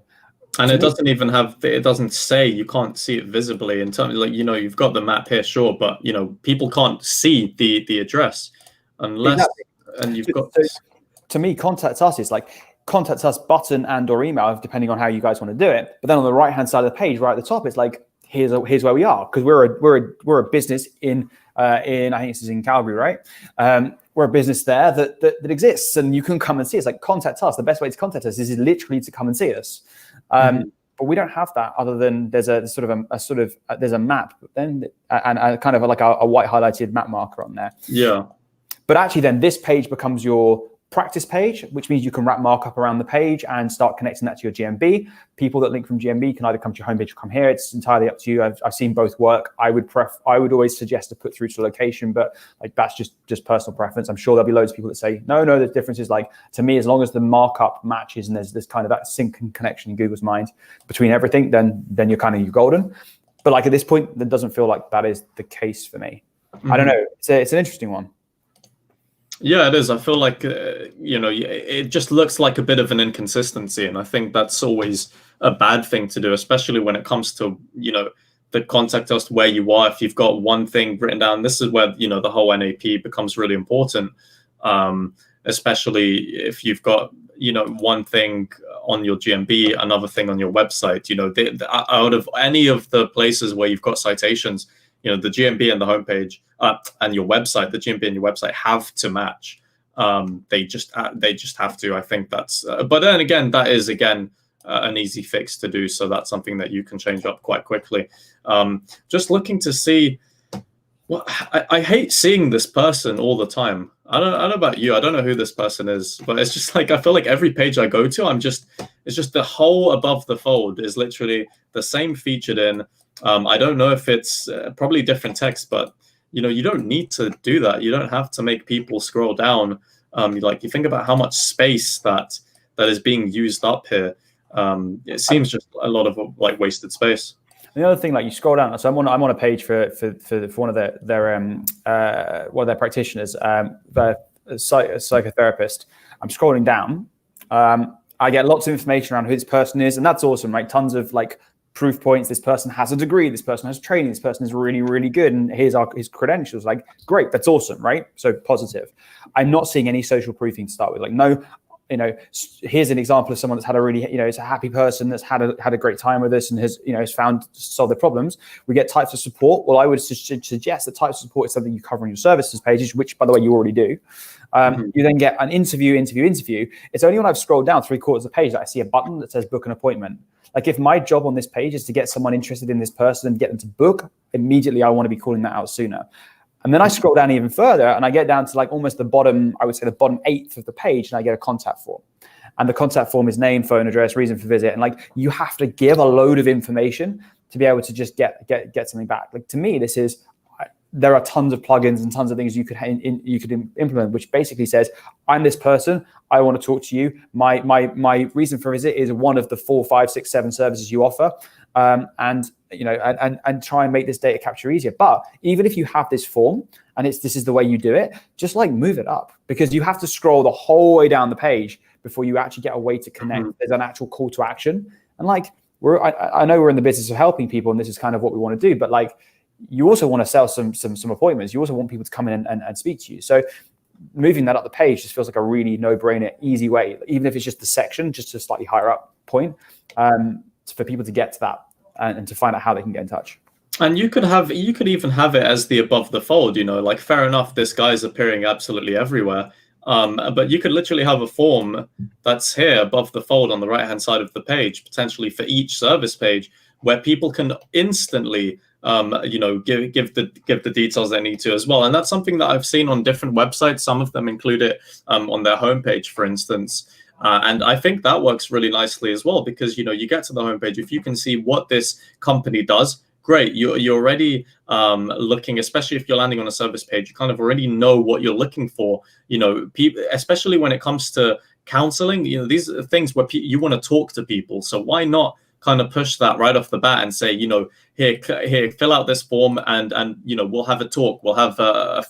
Speaker 1: And it doesn't even it doesn't say, you can't see it visibly in terms of like, you've got the map here, sure, but people can't see the address unless exactly. And you've got
Speaker 2: to me, contact us is like contact us button and or email, depending on how you guys want to do it. But then on the right hand side of the page, right at the top, it's like here's where we are, because we're a business in I think this is in Calgary, right? We're a business there that exists, and you can come and see us. Like contact us. The best way to contact us is literally to come and see us. But we don't have that, other than there's there's a map, then and kind of like a white highlighted map marker on there.
Speaker 1: Yeah.
Speaker 2: But actually, then this page becomes your practice page, which means you can wrap markup around the page and start connecting that to your GMB. People that link from GMB can either come to your homepage or come here. It's entirely up to you. I've seen both work. I would always suggest to put through to location, but like that's just personal preference. I'm sure there'll be loads of people that say no. The difference is like, to me, as long as the markup matches and there's this kind of that sync and connection in Google's mind between everything, then you're golden. But like at this point, that doesn't feel like that is the case for me. I don't know. It's an interesting one.
Speaker 1: Yeah, it is. I feel like, it just looks like a bit of an inconsistency. And I think that's always a bad thing to do, especially when it comes to, the contact us where you are. If you've got one thing written down, this is where, the whole NAP becomes really important, especially if you've got, one thing on your GMB, another thing on your website. Out of any of the places where you've got citations, the GMB and the homepage and your website, the GMB and your website have to match. They just have to. I think that's. But then again, that is an easy fix to do. So that's something that you can change up quite quickly. Just looking to see. Well, I hate seeing this person all the time. I don't know about you. I don't know who this person is, but it's just like I feel like every page I go to, it's just the whole above the fold is literally the same featured in. I don't know if it's probably different text, but you don't need to do that. You don't have to make people scroll down. You think about how much space that is being used up here. It seems just a lot of like wasted space.
Speaker 2: The other thing, like you scroll down, so I'm on a page for one of their practitioners. psychotherapist. I'm scrolling down. I get lots of information around who this person is, and that's awesome, right? Tons of like proof points. This person has a degree. This person has training. This person is really, really good, and here's his credentials. Like, great, that's awesome, right? So positive. I'm not seeing any social proofing to start with. Like, no, here's an example of someone that's had a really, is a happy person that's had a great time with us and has found to solve their problems. We get types of support. Well, I would suggest that types of support is something you cover on your services pages, which, by the way, you already do. You then get an interview. It's only when I've scrolled down 3/4 of the page that I see a button that says book an appointment. Like, if my job on this page is to get someone interested in this person and get them to book, immediately I want to be calling that out sooner. And then I scroll down even further and I get down to like almost the bottom, I would say the bottom 1/8 of the page, and I get a contact form. And the contact form is name, phone address, reason for visit. And like, you have to give a load of information to be able to just get something back. Like, to me, there are tons of plugins and tons of things you could implement, which basically says, I'm this person, I want to talk to you. My reason for visit is one of the 4, 5, 6, 7 services you offer. And try and make this data capture easier. But even if you have this form and this is the way you do it, just like move it up, because you have to scroll the whole way down the page before you actually get a way to connect. There's an actual call to action. And like, I know we're in the business of helping people, and this is kind of what we want to do, but like, you also want to sell some appointments. You also want people to come in and speak to you. So moving that up the page just feels like a really no-brainer, easy way, even if it's just the section, just a slightly higher up point, for people to get to that and to find out how they can get in touch.
Speaker 1: And you could even have it as the above the fold, like, fair enough, this guy's appearing absolutely everywhere. But you could literally have a form that's here above the fold on the right-hand side of the page, potentially for each service page, where people can instantly give the details they need to as well. And that's something that I've seen on different websites. Some of them include it on their homepage, for instance. And I think that works really nicely as well, because, you get to the homepage, if you can see what this company does, great. You're already looking, especially if you're landing on a service page, you kind of already know what you're looking for. People, especially when it comes to counseling, these are things where you want to talk to people. So why not kind of push that right off the bat and say, here, fill out this form, and we'll have a talk. We'll have a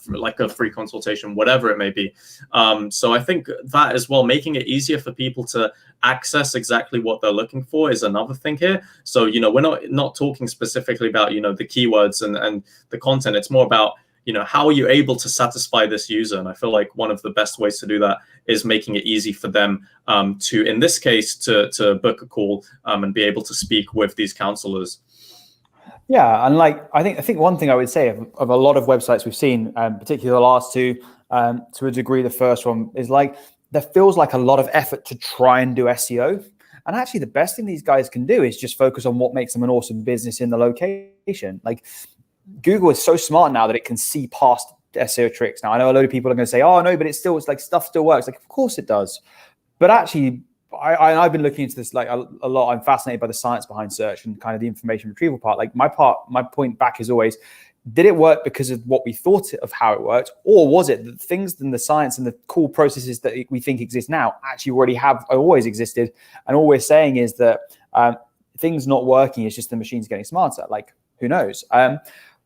Speaker 1: free consultation, whatever it may be. So I think that as well, making it easier for people to access exactly what they're looking for is another thing here. So, we're not talking specifically about, the keywords and the content. It's more about, how are you able to satisfy this user? And I feel like one of the best ways to do that is making it easy for them to, in this case, to book a call and be able to speak with these counselors.
Speaker 2: Yeah, and like, I think one thing I would say of a lot of websites we've seen, particularly the last two, to a degree, the first one is like, there feels like a lot of effort to try and do SEO. And actually, the best thing these guys can do is just focus on what makes them an awesome business in the location. Like, Google is so smart now that it can see past SEO tricks. Now, I know a load of people are going to say, oh, no, but it's like stuff still works. Like, of course it does. But actually, I've been looking into this like a lot. I'm fascinated by the science behind search and kind of the information retrieval part. Like, my point back is always, did it work because of what we thought of how it worked? Or was it that things in the science and the cool processes that we think exist now actually already have always existed? And all we're saying is that things not working is just the machine's getting smarter. Like, who knows?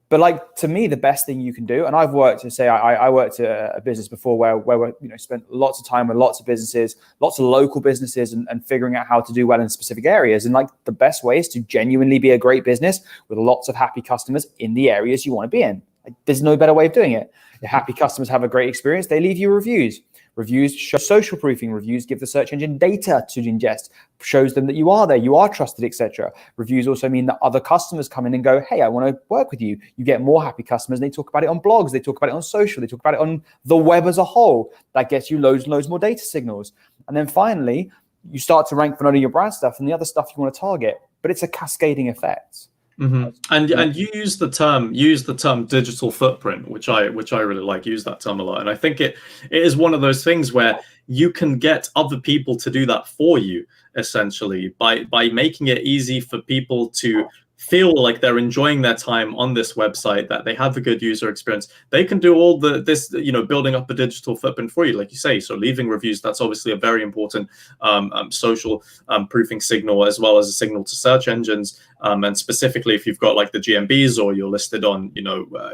Speaker 2: But like, to me, the best thing you can do, and I've worked I worked at a business before where we spent lots of time with lots of businesses, lots of local businesses, and figuring out how to do well in specific areas. And like, the best way is to genuinely be a great business with lots of happy customers in the areas you want to be in. Like, there's no better way of doing it. If happy customers have a great experience, they leave you reviews. Reviews show social proofing. Reviews give the search engine data to ingest, shows them that you are there, you are trusted, etc. Reviews also mean that other customers come in and go, hey, I want to work with you. You get more happy customers. And they talk about it on blogs. They talk about it on social. They talk about it on the web as a whole. That gets you loads and loads more data signals. And then finally, you start to rank for none of your brand stuff and the other stuff you want to target. But it's a cascading effect.
Speaker 1: Mm-hmm. And you use the term digital footprint, which I really like. Use that term a lot, and I think it is one of those things where you can get other people to do that for you, essentially by making it easy for people to feel like they're enjoying their time on this website, that they have a good user experience. They can do all this building up a digital footprint for you, like you say. So leaving reviews, that's obviously a very important social proofing signal, as well as a signal to search engines. And specifically if you've got like the GMBs or you're listed on,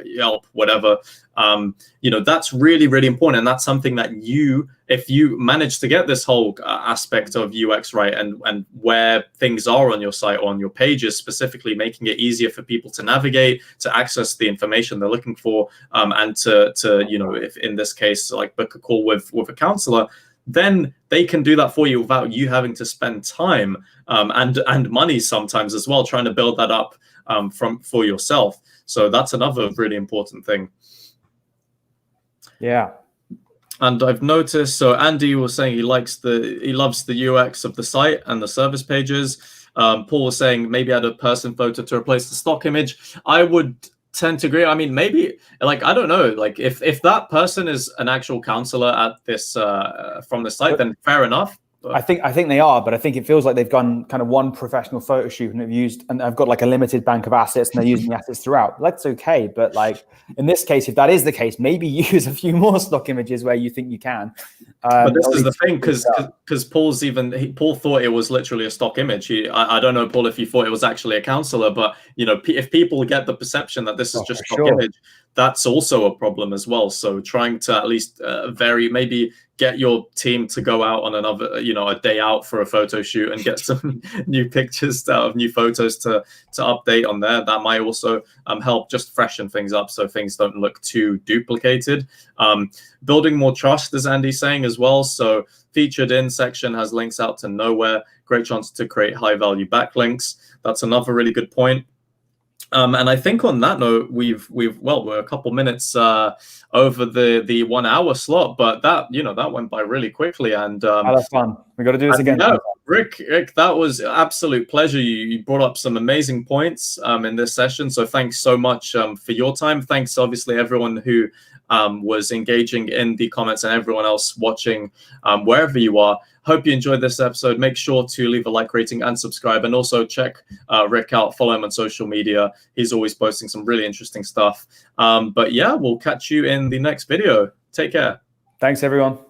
Speaker 1: Yelp, whatever, that's really, really important. And that's something that if you manage to get this whole aspect of UX right, and where things are on your site or on your pages, specifically making it easier for people to navigate, to access the information they're looking for, and to if in this case, like book a call with a counselor, then they can do that for you without you having to spend time and money sometimes as well, trying to build that up for yourself. So that's another really important thing.
Speaker 2: Yeah.
Speaker 1: And I've noticed, so Andy was saying he loves the UX of the site and the service pages. Paul was saying maybe add a person photo to replace the stock image. I would tend to agree. I mean, maybe, like, I don't know, like if that person is an actual counselor at this from the site, then fair enough.
Speaker 2: I think they are, but I think it feels like they've done kind of one professional photo shoot and I've got like a limited bank of assets and they're using the assets throughout. That's okay. But like in this case, if that is the case, maybe use a few more stock images where you think you can.
Speaker 1: But this is the thing, because Paul thought it was literally a stock image. I don't know, Paul, if you thought it was actually a counselor, but if people get the perception that this is just stock image, that's also a problem as well. So trying to at least maybe get your team to go out on another, a day out for a photo shoot and get some new pictures out of new photos to update on there. That might also help just freshen things up so things don't look too duplicated. Building more trust, as Andy's saying as well. So featured in section has links out to nowhere. Great chance to create high value backlinks. That's another really good point. And I think on that note, we're a couple minutes over the 1 hour slot, but that went by really quickly. And
Speaker 2: that's fun. We got to do this again.
Speaker 1: Rick, that was an absolute pleasure. You brought up some amazing points in this session. So thanks so much for your time. Thanks, obviously, everyone who was engaging in the comments and everyone else watching wherever you are. Hope you enjoyed this episode. Make sure to leave a like, rating, and subscribe. And also check Rick out. Follow him on social media. He's always posting some really interesting stuff. But yeah, we'll catch you in the next video. Take care.
Speaker 2: Thanks, everyone.